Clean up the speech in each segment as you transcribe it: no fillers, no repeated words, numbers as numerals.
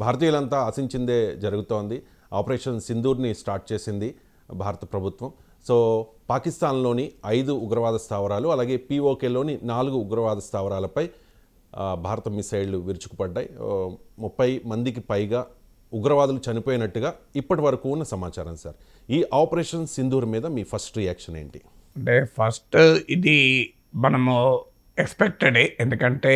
భారతీయులంతా ఆశించిందే జరుగుతోంది. Operation సింధూర్ని start చేసింది భారత ప్రభుత్వం. సో పాకిస్తాన్లోని 5 ఉగ్రవాద స్థావరాలు, అలాగే పీఓకేలోని 4 ఉగ్రవాద స్థావరాలపై భారత మిసైళ్లు విరుచుకుపడ్డాయి. 30 మందికి పైగా ఉగ్రవాదులు చనిపోయినట్టుగా ఇప్పటి వరకు ఉన్న సమాచారం. సార్, ఈ ఆపరేషన్ సింధూర్ మీద మీ ఫస్ట్ రియాక్షన్ ఏంటి? అంటే ఫస్ట్ ఇది మనము ఎక్స్పెక్టెడే, ఎందుకంటే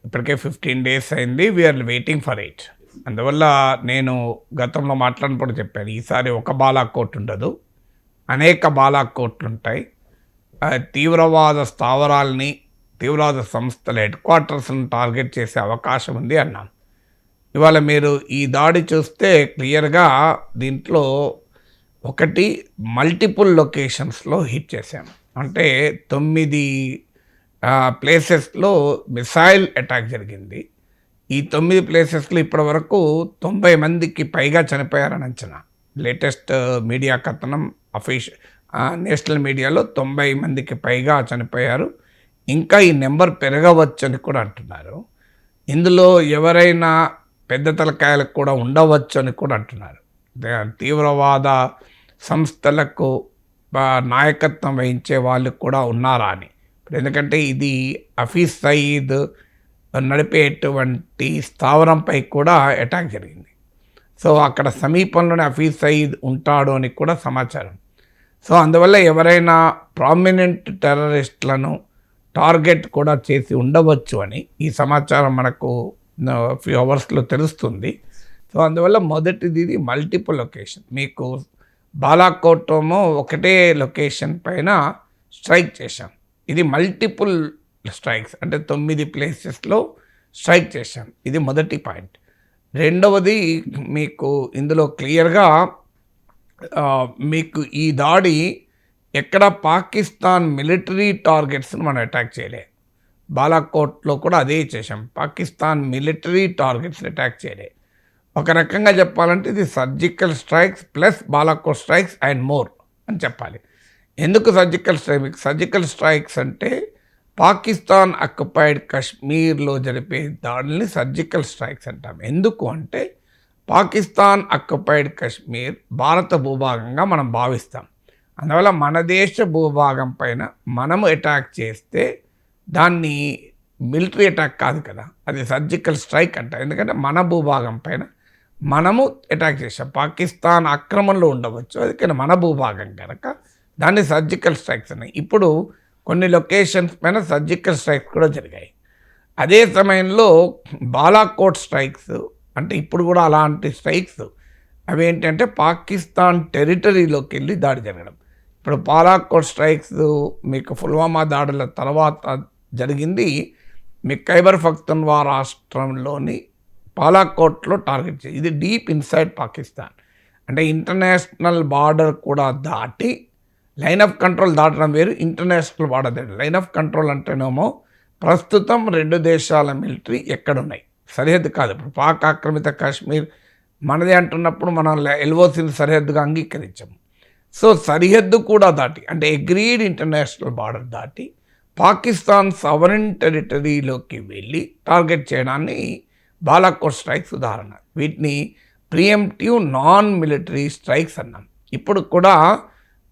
ఇప్పటికే 15 days అయింది. We're waiting for it. అందువల్ల నేను గతంలో మాట్లాడినప్పుడు చెప్పాను, ఈసారి ఒక బాలాకోట్ ఉండదు, అనేక బాలాకోట్లు ఉంటాయి. తీవ్రవాద స్థావరాలని, తీవ్రవాద సంస్థల హెడ్ క్వార్టర్స్ని టార్గెట్ చేసే అవకాశం ఉంది అన్నాను. ఇవాళ మీరు ఈ దాడి చూస్తే క్లియర్గా దీంట్లో ఒకటి మల్టిపుల్ లొకేషన్స్లో హిట్ చేశాము. అంటే 9 ప్లేసెస్లో మిసైల్ అటాక్ జరిగింది. ఈ 9 ప్లేసెస్లో ఇప్పటి వరకు 90 మందికి పైగా చనిపోయారని అంచనా. లేటెస్ట్ మీడియా కథనం నేషనల్ మీడియాలో 90 మందికి పైగా చనిపోయారు. ఇంకా ఈ నెంబర్ పెరగవచ్చు అని కూడా అంటున్నారు. ఇందులో ఎవరైనా పెద్ద తలకాయలకు కూడా ఉండవచ్చు అని కూడా అంటున్నారు. తీవ్రవాద సంస్థలకు నాయకత్వం వహించే వాళ్ళు కూడా ఉన్నారా అని. ఎందుకంటే ఇది హఫీజ్ సయీద్ నడిపేటువంటి స్థావరంపై కూడా అటాక్ జరిగింది. సో అక్కడ సమీపంలోనే హఫీజ్ సయీద్ ఉంటాడు అని కూడా సమాచారం. సో అందువల్ల ఎవరైనా ప్రామినెంట్ టెర్రరిస్టులను టార్గెట్ కూడా చేసి ఉండవచ్చు అని ఈ సమాచారం మనకు ఫ్యూ అవర్స్లో తెలుస్తుంది. సో అందువల్ల మొదటిది ఇది మల్టిపుల్ లొకేషన్. మీకు బాలాకోటేమో ఒకటే లొకేషన్ పైన స్ట్రైక్ చేశాం. ఇది మల్టిపుల్ స్ట్రైక్స్, అంటే 9 ప్లేసెస్లో స్ట్రైక్ చేశాం. ఇది మొదటి పాయింట్. రెండవది, మీకు ఇందులో క్లియర్గా మీకు ఈ దాడి ఎక్కడ పాకిస్తాన్ మిలిటరీ టార్గెట్స్ని మనం అటాక్ చేయలే. బాలాకోట్లో కూడా అదే చేశాం. పాకిస్తాన్ మిలిటరీ టార్గెట్స్ని అటాక్ చేయలే. ఒక రకంగా చెప్పాలంటే ఇది surgical strikes plus Balakot strikes and more అని చెప్పాలి. ఎందుకు సర్జికల్ స్ట్రైక్స్ అంటే పాకిస్తాన్ ఆక్యుపైడ్ కశ్మీర్లో జరిపే దాడుల్ని సర్జికల్ స్ట్రైక్స్ అంటాం. ఎందుకు అంటే పాకిస్తాన్ ఆక్యుపైడ్ కశ్మీర్ భారత భూభాగంగా మనం భావిస్తాం. అందువల్ల మన దేశ భూభాగం పైన మనము అటాక్ చేస్తే దాన్ని మిలిటరీ అటాక్ కాదు కదా, అది సర్జికల్ స్ట్రైక్ అంట. ఎందుకంటే మన భూభాగం పైన మనము అటాక్ చేసాం. పాకిస్తాన్ ఆక్రమణలో ఉండవచ్చు, అందుకని మన భూభాగం కనుక దాన్ని సర్జికల్ స్ట్రైక్స్ ఉన్నాయి. ఇప్పుడు కొన్ని లొకేషన్స్ పైన సర్జికల్ స్ట్రైక్స్ కూడా జరిగాయి. అదే సమయంలో బాలాకోట్ స్ట్రైక్స్ అంటే ఇప్పుడు కూడా అలాంటి స్ట్రైక్స్ అవి ఏంటంటే పాకిస్తాన్ టెరిటరీలోకి వెళ్ళి దాడి జరగడం. ఇప్పుడు బాలాకోట్ స్ట్రైక్స్ మీకు పుల్వామా దాడుల తర్వాత జరిగింది. మీకు ఖైబర్ పఖ్తూన్ఖ్వా రాష్ట్రంలోని బాలాకోట్లో టార్గెట్ చేసి, ఇది డీప్ ఇన్సైడ్ పాకిస్తాన్, అంటే ఇంటర్నేషనల్ బార్డర్ కూడా దాటి లైన్ ఆఫ్ కంట్రోల్ దాటడం వేరు, ఇంటర్నేషనల్ బార్డర్ దాటి లైన్ ఆఫ్ కంట్రోల్ అంటేనేమో ప్రస్తుతం 2 దేశాల మిలిటరీ ఎక్కడున్నాయి, సరిహద్దు కాదు. ఇప్పుడు పాక్ ఆక్రమిత కాశ్మీర్ మనదే అంటున్నప్పుడు మనం ఎల్ఓసిని సరిహద్దుగా అంగీకరించాము. సో సరిహద్దు కూడా దాటి, అంటే అగ్రీడ్ ఇంటర్నేషనల్ బార్డర్ దాటి పాకిస్తాన్ సవరెన్ టెరిటరీలోకి వెళ్ళి టార్గెట్ చేయడాన్ని బాలాకోట్ స్ట్రైక్స్ ఉదాహరణ. వీటిని ప్రియంప్టివ్ నాన్ మిలిటరీ స్ట్రైక్స్ అన్నాం. ఇప్పుడు కూడా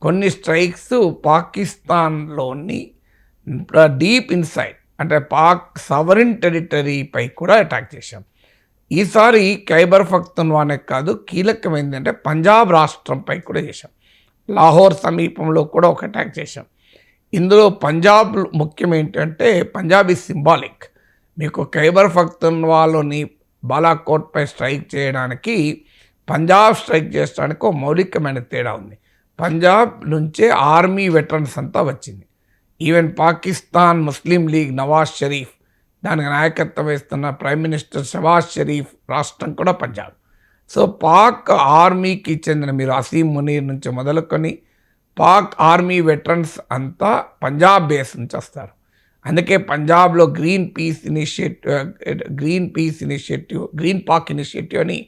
కొన్ని స్ట్రైక్స్ పాకిస్తాన్లోని డీప్ ఇన్సైడ్ అంటే పాక్ సవరెన్ టెరిటరీపై కూడా అటాక్ చేశాం. ఈసారి ఖైబర్ పఖ్తూన్ఖ్వానే కాదు, కీలకమైంది అంటే పంజాబ్ రాష్ట్రంపై కూడా చేశాం. లాహోర్ సమీపంలో కూడా ఒక అటాక్ చేశాం. ఇందులో పంజాబ్ ముఖ్యం ఏంటంటే పంజాబ్ ఈజ్ సింబాలిక్. మీకు ఖైబర్ పఖ్తూన్ఖ్వాలోని బాలాకోట్పై స్ట్రైక్ చేయడానికి పంజాబ్ స్ట్రైక్ చేయడానికి ఒక మౌలికమైన తేడా ఉంది. పంజాబ్ నుంచే ఆర్మీ వెటరన్స్ అంతా వచ్చింది. ఈవెన్ పాకిస్తాన్ ముస్లిం లీగ్ నవాజ్ షరీఫ్ దానికి నాయకత్వం వేస్తున్న ప్రైమ్ మినిస్టర్ షబాజ్ షరీఫ్ రాష్ట్రం కూడా పంజాబ్. సో పాక్ ఆర్మీకి చెందిన మీరు అసీం మునీర్ నుంచి మొదలుకొని పాక్ ఆర్మీ వెటరన్స్ అంతా పంజాబ్ బేస్ నుంచి వస్తారు. అందుకే పంజాబ్లో గ్రీన్ పాక్ ఇనిషియేటివ్ అని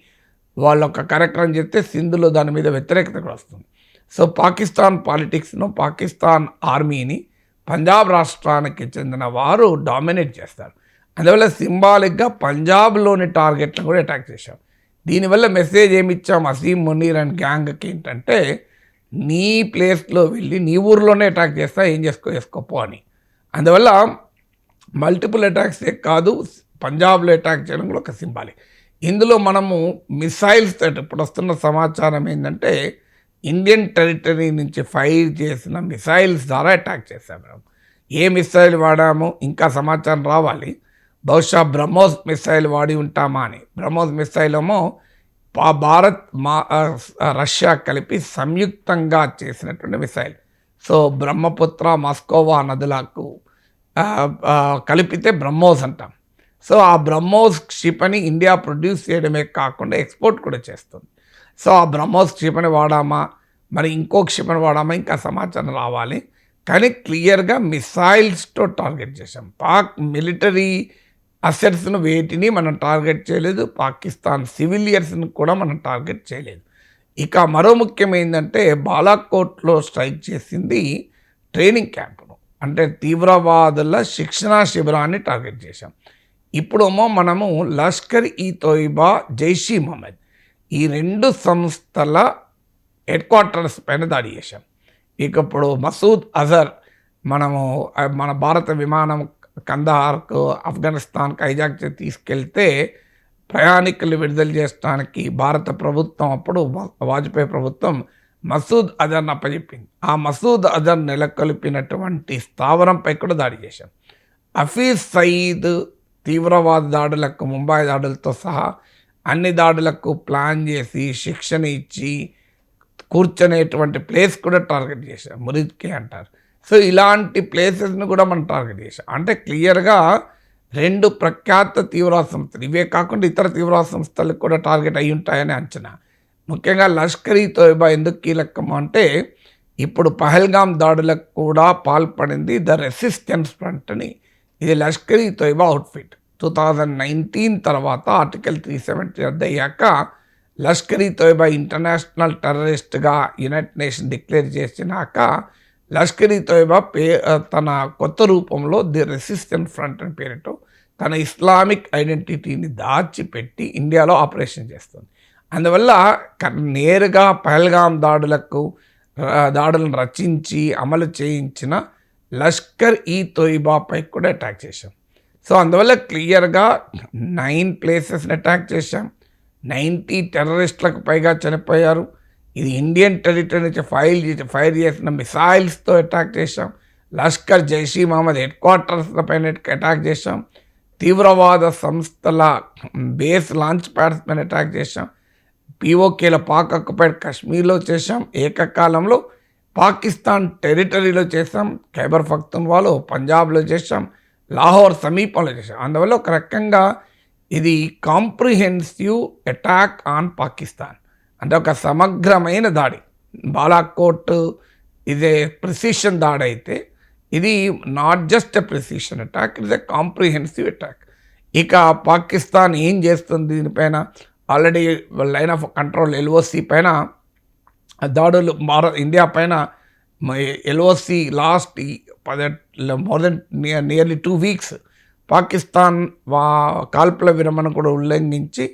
వాళ్ళు ఒక కార్యక్రమం చేస్తే సింధులో దాని మీద వ్యతిరేకత కూడా వస్తుంది. సో పాకిస్తాన్ పాలిటిక్స్ను, పాకిస్తాన్ ఆర్మీని పంజాబ్ రాష్ట్రానికి చెందిన వారు డామినేట్ చేస్తారు. అందువల్ల సింబాలిక్గా పంజాబ్లోని టార్గెట్లను కూడా అటాక్ చేశాం. దీనివల్ల మెసేజ్ ఏమి ఇచ్చాం అసీం మునీర్ అండ్ గ్యాంగ్కి ఏంటంటే, నీ ప్లేస్లో వెళ్ళి నీ ఊర్లోనే అటాక్ చేస్తా, ఏం చేసుకోపో అని. అందువల్ల మల్టిపుల్ అటాక్స్ కాదు, పంజాబ్లో అటాక్ చేయడం కూడా ఒక సింబాలిక్. ఇందులో మనము మిసైల్స్ ఇప్పుడు వస్తున్న సమాచారం ఏంటంటే, ఇండియన్ టెరిటరీ నుంచి ఫైర్ చేసిన మిసైల్స్ ద్వారా అటాక్ చేశాం. మనం ఏ మిసైల్ వాడామో ఇంకా సమాచారం రావాలి. బహుశా బ్రహ్మోస్ మిసైల్ వాడి ఉంటామా అని. బ్రహ్మోస్ మిసైల్ ఏమో భారత్ రష్యా కలిపి సంయుక్తంగా చేసినటువంటి మిసైల్. సో బ్రహ్మపుత్ర మస్కోవా నదులకు కలిపితే బ్రహ్మోస్ అంటాం. సో ఆ బ్రహ్మోస్ క్షిపణి ఇండియా ప్రొడ్యూస్ చేయడమే కాకుండా ఎక్స్పోర్ట్ కూడా చేస్తుంది. సో ఆ బ్రహ్మోస్ క్షిపణి వాడామా, మరి ఇంకో క్షిపణి వాడామా, ఇంకా సమాచారం రావాలి. కానీ క్లియర్గా మిసైల్స్తో టార్గెట్ చేశాం. పాక్ మిలిటరీ అసెట్స్ను వేటిని మనం టార్గెట్ చేయలేదు, పాకిస్తాన్ సివిలియన్స్ను కూడా మనం టార్గెట్ చేయలేదు. ఇక మరో ముఖ్యమైందంటే, బాలాకోట్లో స్ట్రైక్ చేసింది ట్రైనింగ్ క్యాంపును, అంటే తీవ్రవాదుల శిక్షణా శిబిరాన్ని టార్గెట్ చేశాం. ఇప్పుడేమో మనము లష్కర్ ఈ తోయిబా, జైషీ మహమ్మద్ ఈ 2 సంస్థల హెడ్ క్వార్టర్స్ పైన దాడి చేశాం. ఇక ఇప్పుడు మసూద్ అజర్ మన భారత విమానం కందహార్కు ఆఫ్ఘనిస్తాన్కి హైజాక్ చేసి తీసుకెళ్తే ప్రయాణికులు విడుదల చేయడానికి భారత ప్రభుత్వం, అప్పుడు వాజ్పేయి ప్రభుత్వం, మసూద్ అజర్ని అప్పచెప్పింది. ఆ మసూద్ అజర్ నెలకొల్పినటువంటి స్థావరంపై కూడా దాడి చేశాం. హఫీజ్ సయీద్ తీవ్రవాద దాడులకు, ముంబై దాడులతో సహా అన్ని దాడులకు ప్లాన్ చేసి శిక్షణ ఇచ్చి కూర్చునేటువంటి ప్లేస్ కూడా టార్గెట్ చేశాం. మురిద్కే అంటారు. సో ఇలాంటి ప్లేసెస్ని కూడా మనం టార్గెట్ చేశాం. అంటే క్లియర్గా 2 ప్రఖ్యాత తీవ్రవాద సంస్థలు, ఇవే కాకుండా ఇతర తీవ్రవాద సంస్థలకు కూడా టార్గెట్ అయి ఉంటాయని అంచనా. ముఖ్యంగా లష్కర్ ఈ తోయిబా ఎందుకు కీలకం అంటే, ఇప్పుడు పహల్గామ్ దాడులకు కూడా పాల్పడింది ద రెసిస్టెన్స్ ఫ్రంట్ అని. ఇది లష్కర్ ఈ తోయిబా అవుట్ఫిట్. 2019 తర్వాత ఆర్టికల్ 370 రద్దు అయ్యాక లష్కర్ ఈ తోయిబా ఇంటర్నేషనల్ టెర్రరిస్ట్గా యునైటెడ్ నేషన్ డిక్లేర్ చేసినాక, లష్కర్ ఈ తోయిబా తన కొత్త రూపంలో ది రెసిస్టెన్స్ ఫ్రంట్ అని పేరుతో తన ఇస్లామిక్ ఐడెంటిటీని దాచిపెట్టి ఇండియాలో ఆపరేషన్ చేస్తుంది. అందువల్ల నేరుగా పహల్గామ్ దాడులను రచించి అమలు చేయించిన లష్కర్ ఈ తోయిబాపై కూడా అటాక్ చేశాం. సో అందువల్ల క్లియర్గా 9 ప్లేసెస్ని అటాక్ చేశాం. 90 టెర్రరిస్టులకు పైగా చనిపోయారు. ఇది ఇండియన్ టెరిటరీ నుంచి ఫైర్ చేసిన మిసైల్స్తో అటాక్ చేశాం. లష్కర్ జైషీ మహమ్మద్ హెడ్ క్వార్టర్స్ పైన అటాక్ చేశాం. తీవ్రవాద సంస్థల బేస్ లాంచ్ ప్యాడ్స్ పైన అటాక్ చేశాం. పీఓకేల పాక్ ఆక్యుపైడ్ కశ్మీర్లో చేశాం. ఏకకాలంలో పాకిస్తాన్ టెరిటరీలో చేశాం. ఖైబర్ పఖ్తూన్వాలో పంజాబ్లో చేశాం. లాహోర్ సమీపంలో చేశాం. అందువల్ల ఒక రకంగా ఇది కాంప్రిహెన్సివ్ అటాక్ ఆన్ పాకిస్తాన్, అంటే ఒక సమగ్రమైన దాడి. బాలాకోట్ ఇదే ప్రిసిషన్ దాడి అయితే, ఇది not just a precision attack, it's a comprehensive attack. ఇక పాకిస్తాన్ ఏం చేస్తుంది దీనిపైన? Already line of control LOC పైన దాడులు, ఇండియా పైన LOC last more than nearly 2 weeks Pakistan కాల్పుల విరమణ కూడా ఉల్లంఘించి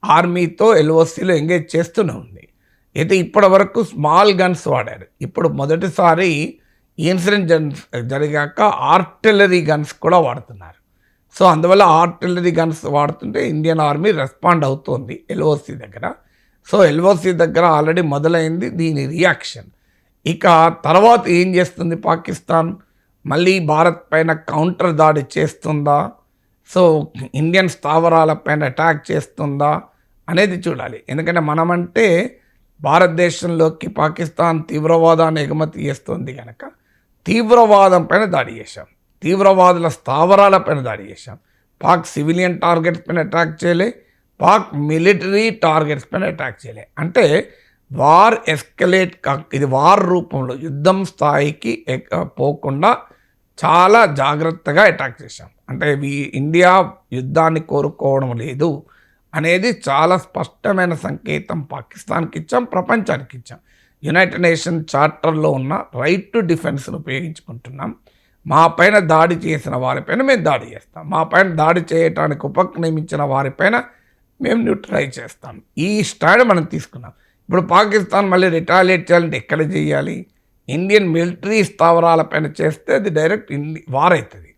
ఆర్మీతో ఎల్ఓసిలో ఎంగేజ్ చేస్తూనే ఉంది. అయితే ఇప్పటి వరకు స్మాల్ గన్స్ వాడారు. ఇప్పుడు మొదటిసారి ఇన్సిడెంట్ జరిగాక ఆర్టిలరీ గన్స్ కూడా వాడుతున్నారు. సో అందువల్ల ఆర్టిలరీ గన్స్ వాడుతుంటే ఇండియన్ ఆర్మీ రెస్పాండ్ అవుతుంది ఎల్ఓసి దగ్గర. సో ఎల్ఓసి దగ్గర ఆల్రెడీ మొదలైంది దీని రియాక్షన్. ఇక తర్వాత ఏం చేస్తుంది పాకిస్తాన్? మళ్ళీ భారత్ పైన కౌంటర్ దాడి చేస్తుందా, సో ఇండియన్ స్థావరాల పైన అటాక్ చేస్తుందా అనేది చూడాలి. ఎందుకంటే మనమంటే భారతదేశంలోకి పాకిస్తాన్ తీవ్రవాదాన్ని ఎగుమతి చేస్తుంది కనుక తీవ్రవాదం పైన దాడి చేశాం, తీవ్రవాదుల స్థావరాల పైన దాడి చేశాం. పాక్ సివిలియన్ టార్గెట్స్ పైన అటాక్ చేయలే, పాక్ మిలిటరీ టార్గెట్స్ పైన అటాక్ చేయలే. అంటే వార్ ఎస్కలేట్ ఇది వార్ రూపంలో యుద్ధం స్థాయికి పోకుండా చాలా జాగ్రత్తగా అటాక్ చేశాం. అంటే ఇండియా యుద్ధాన్ని కోరుకోవడం లేదు అనేది చాలా స్పష్టమైన సంకేతం పాకిస్తాన్కి ఇచ్చాం, ప్రపంచానికి ఇచ్చాం. యునైటెడ్ నేషన్ చార్టర్లో ఉన్న రైట్ టు డిఫెన్స్ను ఉపయోగించుకుంటున్నాం. మా పైన దాడి చేసిన వారిపైన మేము దాడి చేస్తాం, మా పైన దాడి చేయడానికి ఉపక్రమించిన వారిపైన మేము న్యూట్రలైజ్ చేస్తాం. ఈ స్టాండ్ మనం తీసుకున్నాం. ఇప్పుడు పాకిస్తాన్ మళ్ళీ రిటాలియేట్ చేయాలంటే ఎక్కడ చేయాలి? ఇండియన్ మిలిటరీ స్థావరాలపైన చేస్తే అది డైరెక్ట్ వార్ అవుతుంది.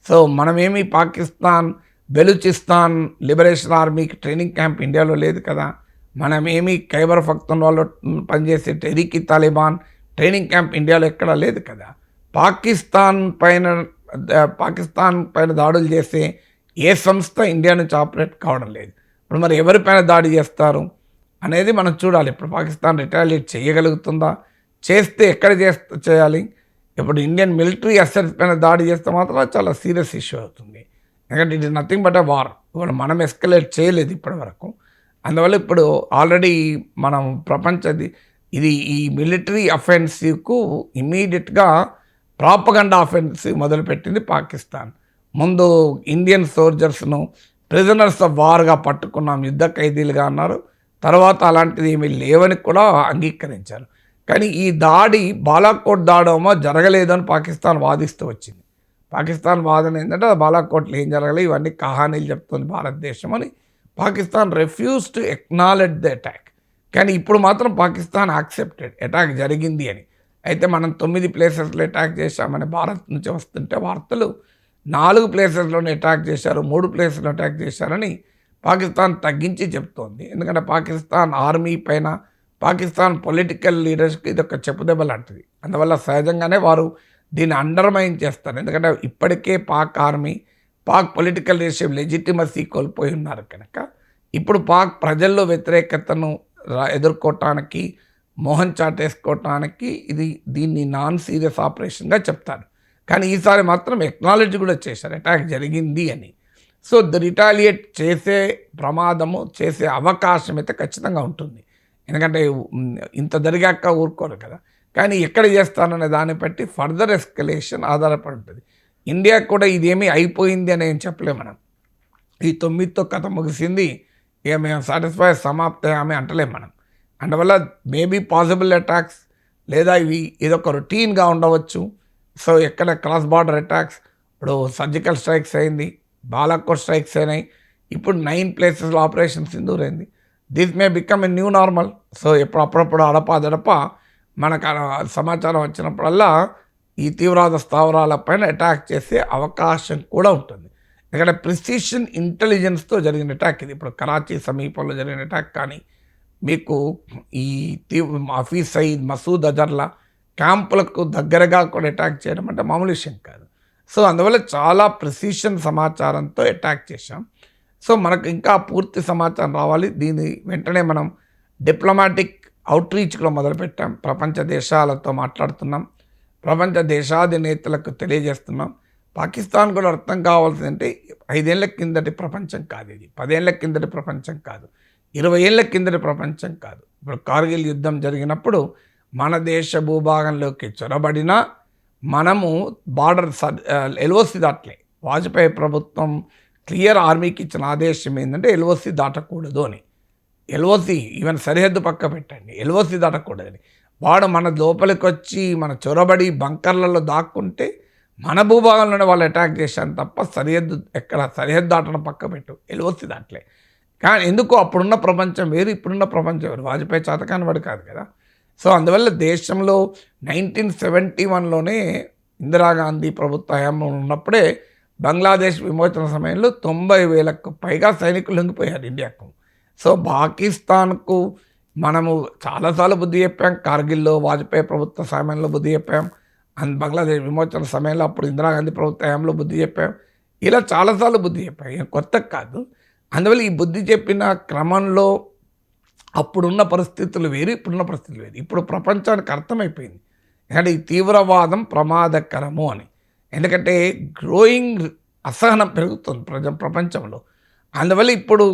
సో మనమేమి పాకిస్తాన్ బెలూచిస్తాన్ లిబరేషన్ ఆర్మీకి ట్రైనింగ్ క్యాంప్ ఇండియాలో లేదు కదా. మనమేమి ఖైబర్ పఖ్తూన్వాలో పనిచేసే టెహరీక్ తాలిబాన్ ట్రైనింగ్ క్యాంప్ ఇండియాలో ఎక్కడా లేదు కదా. పాకిస్తాన్ పైన దాడులు చేసే ఏ సంస్థ ఇండియా నుంచి ఆపరేట్ కావడం లేదు. ఇప్పుడు మరి ఎవరిపైన దాడి చేస్తారు అనేది మనం చూడాలి. ఇప్పుడు పాకిస్తాన్ రిటాలియేట్ చేయగలుగుతుందా, చేస్తే ఎక్కడ చేయాలి? ఇప్పుడు ఇండియన్ మిలిటరీ అసెట్స్ పైన దాడి చేస్తే మాత్రం చాలా సీరియస్ ఇష్యూ అవుతుంది. ఎందుకంటే it is nothing but a war. ఇప్పుడు మనం ఎస్కలేట్ చేయలేదు ఇప్పటి వరకు. అందువల్ల ఇప్పుడు ఆల్రెడీ మనం ఇది ఈ మిలిటరీ అఫెన్సివ్కు ఇమీడియట్గా ప్రాపగండా అఫెన్సివ్ మొదలుపెట్టింది పాకిస్తాన్. ముందు ఇండియన్ సోల్జర్స్ను ప్రిజనర్స్ ఆఫ్ వార్గా పట్టుకున్నాం, యుద్ధ ఖైదీలుగా అన్నారు. తర్వాత అలాంటిది ఏమీ లేవని కూడా అంగీకరించారు. కానీ ఈ దాడి బాలాకోట్ దాడేమో జరగలేదని పాకిస్తాన్ వాదిస్తూ వచ్చింది. పాకిస్తాన్ వాదన ఏంటంటే బాలాకోట్లో ఏం జరగలేదు, ఇవన్నీ కహానీలు చెప్తుంది భారతదేశం అని. Pakistan refuse to acknowledge the attack. కానీ ఇప్పుడు మాత్రం పాకిస్తాన్ యాక్సెప్టెడ్ అటాక్ జరిగింది అని. అయితే మనం 9 ప్లేసెస్లో అటాక్ చేశామని భారత్ నుంచి వస్తుంటే వార్తలు 4 ప్లేసెస్లోనే అటాక్ చేశారు, 3 ప్లేసెస్లో అటాక్ చేశారని పాకిస్తాన్ తగ్గించి చెప్తోంది. ఎందుకంటే పాకిస్తాన్ ఆర్మీ పైన, పాకిస్తాన్ పొలిటికల్ లీడర్స్కి ఇది ఒక చెప్పుదెబ్బ లాంటిది. అందువల్ల సహజంగానే వారు దీన్ని అండర్మైన్ చేస్తారు. ఎందుకంటే ఇప్పటికే Pak army, Pak political leadership legitimacy కోల్పోయి ఉన్నారు కనుక ఇప్పుడు పాక్ ప్రజల్లో వ్యతిరేకతను ఎదుర్కోవటానికి, మోహన్ చాటేసుకోవటానికి దీన్ని నాన్ సీరియస్ ఆపరేషన్గా చెప్తారు. కానీ ఈసారి మాత్రం ఎక్నాలజీ కూడా చేశారు అటాక్ జరిగింది అని. సో రిటాలియేట్ చేసే ప్రమాదము, చేసే అవకాశం అయితే ఖచ్చితంగా ఉంటుంది. ఎందుకంటే ఇంత జరిగాక ఊరుకోరు కదా. కానీ ఎక్కడ చేస్తారనే దాన్ని బట్టి ఫర్దర్ ఎస్కలేషన్ ఆధారపడి ఉంటుంది. ఇండియా కూడా ఇదేమీ అయిపోయింది అని ఏం చెప్పలేము మనం. ఈ 9తో కథ ముగిసింది, ఇక మేము సాటిస్ఫై సమాప్తమే అంటలేము మనం. అందువల్ల మేబీ పాసిబుల్ అటాక్స్ లేదా ఇదొక రొటీన్గా ఉండవచ్చు. సో ఎక్కడ క్రాస్ బార్డర్ అటాక్స్, ఇప్పుడు సర్జికల్ స్ట్రైక్స్ అయింది, బాలాకోట్ స్ట్రైక్స్ అయినాయి, ఇప్పుడు 9 ప్లేసెస్లో ఆపరేషన్ సింధూర్ అయింది. This may become a new normal. So అప్పుడప్పుడు అడప మనకు సమాచారం వచ్చినప్పుడల్లా ఈ తీవ్రవాద స్థావరాలపైన అటాక్ చేసే అవకాశం కూడా ఉంటుంది. ఎందుకంటే ప్రిసిషన్ ఇంటెలిజెన్స్తో జరిగిన అటాక్ ఇది. ఇప్పుడు కరాచీ సమీపంలో జరిగిన అటాక్ కానీ, మీకు ఈ హఫీజ్ సయీద్, మసూద్ అజర్ల క్యాంపులకు దగ్గరగా కూడా అటాక్ చేయడం అంటే మామూలు విషయం కాదు. సో అందువల్ల చాలా ప్రిసిషన్ సమాచారంతో అటాక్ చేశాం. సో మనకు ఇంకా పూర్తి సమాచారం రావాలి. దీన్ని వెంటనే మనం డిప్లొమాటిక్ అవుట్రీచ్ కూడా మొదలుపెట్టాం. ప్రపంచ దేశాలతో మాట్లాడుతున్నాం, ప్రపంచ దేశాధినేతలకు తెలియజేస్తున్నాం. పాకిస్తాన్ కూడా అర్థం కావాల్సిందంటే 5 ఏళ్ల కిందటి ప్రపంచం కాదు ఇది, 10 ఏళ్ల కిందటి ప్రపంచం కాదు, 20 ఏళ్ల కిందటి ప్రపంచం కాదు. ఇప్పుడు కార్గిల్ యుద్ధం జరిగినప్పుడు మన దేశ భూభాగంలోకి చొరబడినా మనము బార్డర్ ఎల్ఓసి దాటలే. వాజ్పేయి ప్రభుత్వం క్లియర్ ఆర్మీకి ఇచ్చిన ఆదేశం ఏంటంటే ఎల్ఓసి దాటకూడదు అని. ఎల్ఓసి ఈవెన్ సరిహద్దు పక్క పెట్టండి, ఎల్ఓసి దాటకూడదని. వాడు మన లోపలికి వచ్చి మన చొరబడి బంకర్లలో దాక్కుంటే మన భూభాగంలోనే వాళ్ళు అటాక్ చేశాను తప్ప సరిహద్దు దాటడం పక్క పెట్టు, ఎల్ఓసి దాటలే. కానీ ఎందుకు అప్పుడున్న ప్రపంచం వేరు, ఇప్పుడున్న ప్రపంచం వేరు. వాజ్పేయి చేతకాని వాడు కాదు కదా. సో అందువల్ల దేశంలో 1971లోనే ఇందిరాగాంధీ ప్రభుత్వ హయాంలో ఉన్నప్పుడే బంగ్లాదేశ్ విమోచన సమయంలో 90,000కు పైగా సైనికులు లొంగిపోయారు ఇండియాకు. సో పాకిస్తాన్కు మనము చాలాసార్లు బుద్ధి చెప్పాం. కార్గిల్లో వాజ్పేయి ప్రభుత్వ సమయంలో బుద్ధి చెప్పాం, బంగ్లాదేశ్ విమోచన సమయంలో అప్పుడు ఇందిరాగాంధీ ప్రభుత్వ హయాంలో బుద్ధి చెప్పాం. ఇలా చాలాసార్లు బుద్ధి చెప్పాం, ఏం కొత్త కాదు. అందువల్ల ఈ బుద్ధి చెప్పిన క్రమంలో అప్పుడున్న పరిస్థితులు వేరు, ఇప్పుడున్న పరిస్థితులు వేరు. ఇప్పుడు ప్రపంచానికి అర్థమైపోయింది ఎందుకంటే ఈ తీవ్రవాదం ప్రమాదకరము అని. ఎందుకంటే గ్రోయింగ్ అసహనం పెరుగుతుంది ప్రపంచంలో. అందువల్ల ఇప్పుడు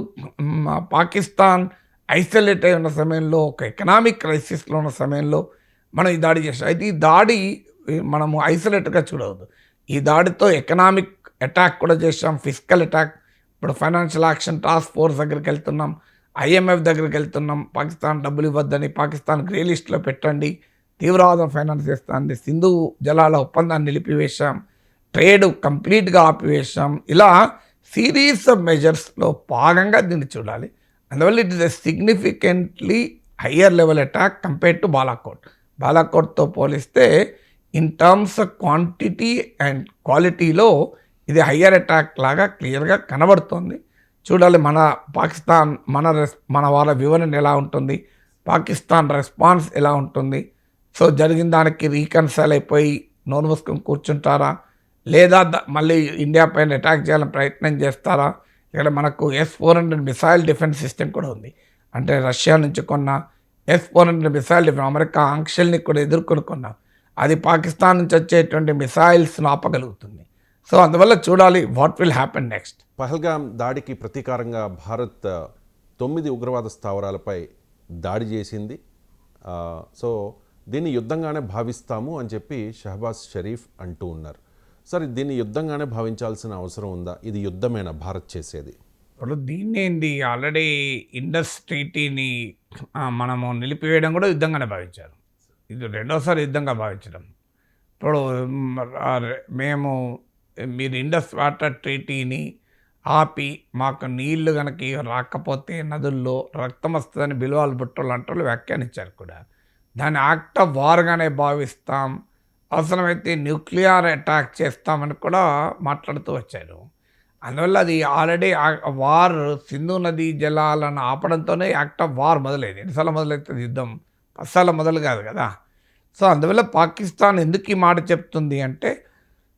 పాకిస్తాన్ ఐసోలేట్ అయి ఉన్న సమయంలో, ఒక ఎకనామిక్ క్రైసిస్లో ఉన్న సమయంలో మనం ఈ దాడి చేసాం. అయితే ఈ దాడి మనము ఐసోలేట్గా చూడవద్దు. ఈ దాడితో ఎకనామిక్ అటాక్ కూడా చేసాం, ఫిజికల్ అటాక్. ఇప్పుడు ఫైనాన్షియల్ యాక్షన్ టాస్క్ ఫోర్స్ దగ్గరికి వెళ్తున్నాం, IMF దగ్గరికి వెళ్తున్నాం. పాకిస్తాన్ డబ్బులు ఇవ్వద్దని, పాకిస్తాన్ గ్రే లిస్ట్లో పెట్టండి, తీవ్రవాదం ఫైనాన్స్ చేస్తుంది, సింధు జలాల ఒప్పందాన్ని నిలిపివేశాం, ట్రేడ్ కంప్లీట్గా ఆపివేశాం. ఇలా సిరీస్ ఆఫ్ మెజర్స్లో భాగంగా దీన్ని చూడాలి. అందువల్ల it is a significantly higher level attack compared to Balakot. బాలాకోట్తో పోలిస్తే in terms of quantity and క్వాలిటీలో ఇది హయ్యర్ అటాక్ లాగా క్లియర్గా కనబడుతుంది. చూడాలి మన పాకిస్తాన్ మన వాళ్ళ వివరణ ఎలా ఉంటుంది, పాకిస్తాన్ రెస్పాన్స్ ఎలా ఉంటుంది. సో జరిగిన దానికి రీకన్సైల్ అయిపోయి నోరు మూసుకొని కూర్చుంటారా, లేదా మళ్ళీ ఇండియా పైన అటాక్ చేయాలని ప్రయత్నం చేస్తారా? ఇక్కడ మనకు S-400 మిసైల్ డిఫెన్స్ సిస్టమ్ కూడా ఉంది. అంటే రష్యా నుంచి కొన్న S-400 మిసైల్ డిఫెన్స్, అమెరికా ఆంక్షల్ని కూడా ఎదుర్కొని కొన్నాం. అది పాకిస్తాన్ నుంచి వచ్చేటువంటి మిసైల్స్ను ఆపగలుగుతుంది. సో అందువల్ల చూడాలి what will happen next. Pahalgam దాడికి ప్రతీకారంగా భారత్ 9 ఉగ్రవాద స్థావరాలపై దాడి చేసింది. సో దీన్ని యుద్ధంగానే భావిస్తాము అని చెప్పి షహబాజ్ షరీఫ్ అంటూ ఉన్నారు. సరే, దీన్ని యుద్ధంగానే భావించాల్సిన అవసరం ఉందా? ఇది యుద్ధమేనా భారత్ చేసేది? ఇప్పుడు దీన్ని ఏంది, ఆల్రెడీ ఇండస్ ట్రీటీని మనము నిలిపివేయడం కూడా యుద్ధంగానే భావించారు. ఇది రెండోసారి యుద్ధంగా భావించడం. ఇప్పుడు మేము మీరు ఇండస్ వాటర్ ట్రీటీని ఆపి మాకు నీళ్లు కనుక రాకపోతే నదుల్లో రక్తం వస్తుందని బిలువాలు బుట్టలు అంటూ వ్యాఖ్యానించారు కూడా. దాన్ని యాక్ట్ ఆఫ్ వార్గానే భావిస్తాం, అవసరమైతే న్యూక్లియర్ అటాక్ చేస్తామని కూడా మాట్లాడుతూ వచ్చారు. అందువల్ల అది ఆల్రెడీ వార్ సింధు నదీ జలాలను ఆపడంతోనే యాక్ట్ ఆఫ్ వార్ మొదలైంది. ఎన్నిసార్లు మొదలవుతుంది యుద్ధం? 10 సార్లు మొదలు కాదు కదా. సో అందువల్ల పాకిస్తాన్ ఎందుకు ఈ మాట చెప్తుంది అంటే,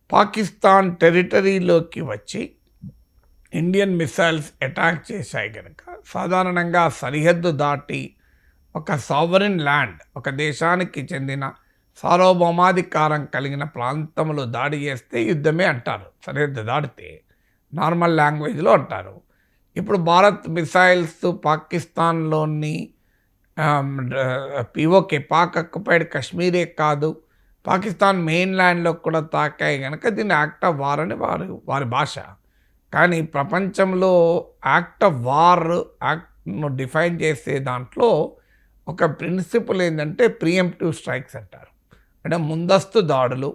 పాకిస్తాన్ టెరిటరీలోకి వచ్చి ఇండియన్ మిసైల్స్ అటాక్ చేశాయి కనుక, సాధారణంగా సరిహద్దు దాటి ఒక సావరిన్ ల్యాండ్, ఒక దేశానికి చెందిన సార్వభౌమాధికారం కలిగిన ప్రాంతంలో దాడి చేస్తే యుద్ధమే అంటారు. సరిహద్దు దాటితే నార్మల్ లాంగ్వేజ్లో అంటారు. ఇప్పుడు భారత్ మిసైల్స్ పాకిస్తాన్లోని పిఓకే, పాక్ ఆక్యుపైడ్ కశ్మీరే కాదు, పాకిస్తాన్ మెయిన్ ల్యాండ్లో కూడా తాకాయి కనుక దీన్ని యాక్ట్ ఆఫ్ వార్ అని వారి భాష. కానీ ప్రపంచంలో యాక్ట్ ఆఫ్ వార్ యాక్ట్ను డిఫైన్ చేసే దాంట్లో ఒక ప్రిన్సిపల్ ఏంటంటే ప్రియంప్టివ్ స్ట్రైక్స్ అంటారు. అంటే ముందస్తు దాడులు,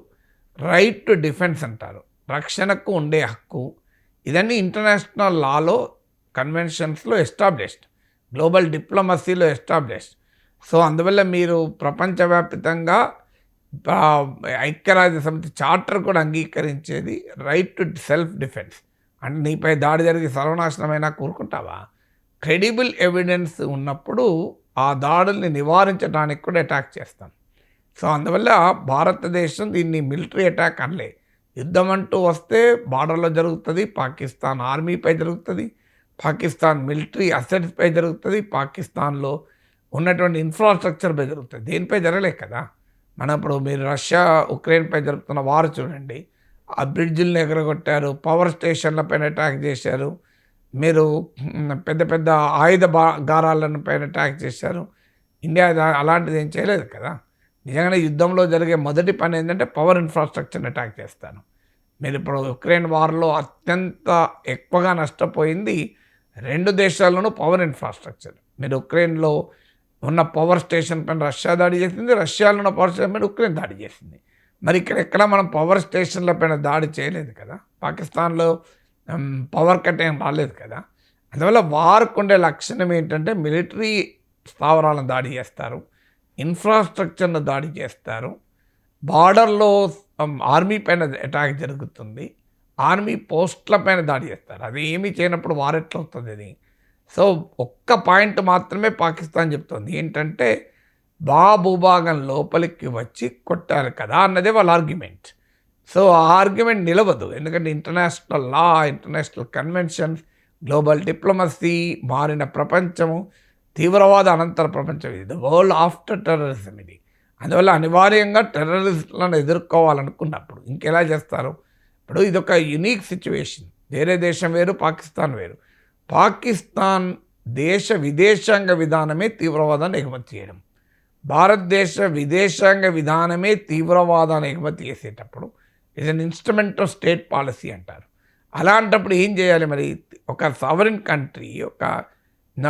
రైట్ టు డిఫెన్స్ అంటారు, రక్షణకు ఉండే హక్కు. ఇదన్నీ ఇంటర్నేషనల్ లాలో, కన్వెన్షన్స్లో ఎస్టాబ్లిష్డ్, గ్లోబల్ డిప్లొమసీలో ఎస్టాబ్లిష్డ్. సో అందువల్ల మీరు ప్రపంచవ్యాప్తంగా ఐక్యరాజ్య సమితి చార్టర్ కూడా అంగీకరించేది రైట్ టు సెల్ఫ్ డిఫెన్స్. అంటే నీపై దాడి జరిగి సర్వనాశనమైనా కూరుకుంటావా? క్రెడిబుల్ ఎవిడెన్స్ ఉన్నప్పుడు ఆ దాడుల్ని నివారించడానికి కూడా అటాక్ చేస్తాం. సో అందువల్ల భారతదేశం దీన్ని మిలిటరీ అటాక్ అనలే. యుద్ధం అంటూ వస్తే బార్డర్లో జరుగుతుంది, పాకిస్తాన్ ఆర్మీపై జరుగుతుంది, పాకిస్తాన్ మిలిటరీ అసెట్స్పై జరుగుతుంది, పాకిస్తాన్లో ఉన్నటువంటి ఇన్ఫ్రాస్ట్రక్చర్పై జరుగుతుంది. దేనిపై జరగలే కదా. మన ఇప్పుడు మీరు రష్యా ఉక్రెయిన్పై జరుగుతున్న వారు చూడండి, ఆ బ్రిడ్జిల్ని ఎగరగొట్టారు, పవర్ స్టేషన్లపైన అటాక్ చేశారు, మీరు పెద్ద పెద్ద ఆయుధ గారాలను పైన అటాక్ చేశారు. ఇండియా అలాంటిది ఏం చేయలేదు కదా. నిజంగానే యుద్ధంలో జరిగే మొదటి పని ఏంటంటే పవర్ ఇన్ఫ్రాస్ట్రక్చర్ని అటాక్ చేస్తాను. మీరు ఇప్పుడు ఉక్రెయిన్ వార్లో అత్యంత ఎక్కువగా నష్టపోయింది 2 దేశాల్లోనూ పవర్ ఇన్ఫ్రాస్ట్రక్చర్. మీరు ఉక్రెయిన్లో ఉన్న పవర్ స్టేషన్ పైన రష్యా దాడి చేసింది, రష్యాలో ఉన్న పవర్ స్టేషన్ పైన ఉక్రెయిన్ దాడి చేసింది. మరి ఎక్కడ మనం పవర్ స్టేషన్ల పైన దాడి చేయలేదు కదా. పాకిస్తాన్లో పవర్ కట్ ఏం రాలేదు కదా. అందువల్ల వారికి ఉండే లక్షణం ఏంటంటే మిలిటరీ స్థావరాలను దాడి చేస్తారు, ఇన్ఫ్రాస్ట్రక్చర్ను దాడి చేస్తారు, బార్డర్లో ఆర్మీ పైన అటాక్ జరుగుతుంది, ఆర్మీ పోస్టుల పైన దాడి చేస్తారు. అది ఏమీ చేయనప్పుడు వార్ ఎట్లా అవుతుంది అది? సో ఒక్క పాయింట్ మాత్రమే పాకిస్తాన్ చెప్తుంది, ఏంటంటే భూభాగం లోపలికి వచ్చి కొట్టారు కదా అన్నదే వాళ్ళ ఆర్గ్యుమెంట్. సో ఆ ఆర్గ్యుమెంట్ నిలవదు, ఎందుకంటే international law, international conventions, global diplomacy, మారిన ప్రపంచము, తీవ్రవాద అనంతర ప్రపంచం, ఇది ద వరల్డ్ ఆఫ్టర్ టెర్రరిజం ఇది. అందువల్ల అనివార్యంగా టెర్రరిస్టులను ఎదుర్కోవాలనుకున్నప్పుడు ఇంకెలా చేస్తారు? ఇప్పుడు ఇదొక యునీక్ సిచ్యువేషన్. వేరే దేశం వేరు, పాకిస్తాన్ వేరు. పాకిస్తాన్ దేశ విదేశాంగ విధానమే తీవ్రవాదాన్ని ఎగుమతి చేయడం, భారతదేశ విదేశాంగ విధానమే తీవ్రవాదాన్ని ఎగుమతి చేసేటప్పుడు it's an instrument of state policy అంటారు. అలాంటప్పుడు ఏం చేయాలి మరి? ఒక సావరిన్ కంట్రీ,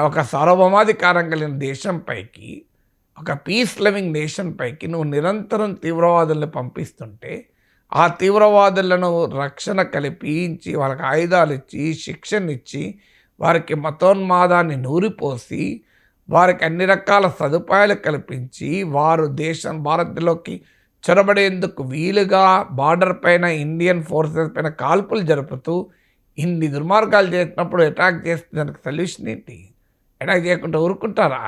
ఒక సార్వభౌమాధికారం కలిగిన దేశం పైకి, ఒక పీస్ లవింగ్ నేషన్ పైకి నువ్వు నిరంతరం తీవ్రవాదుల్ని పంపిస్తుంటే ఆ తీవ్రవాదులను రక్షణ కల్పించి వాళ్ళకి ఆయుధాలు ఇచ్చి శిక్షణ ఇచ్చి వారికి మతోన్మాదాన్ని నూరిపోసి వారికి అన్ని రకాల సదుపాయాలు కల్పించి వారు భారత్లోకి చొరబడేందుకు వీలుగా బార్డర్ పైన ఇండియన్ ఫోర్సెస్ పైన కాల్పులు జరుపుతూ ఇన్ని దుర్మార్గాలు చేసినప్పుడు అటాక్ చేస్తే దానికి సొల్యూషన్ ఏంటి? అటాక్ చేయకుండా ఊరుకుంటారా?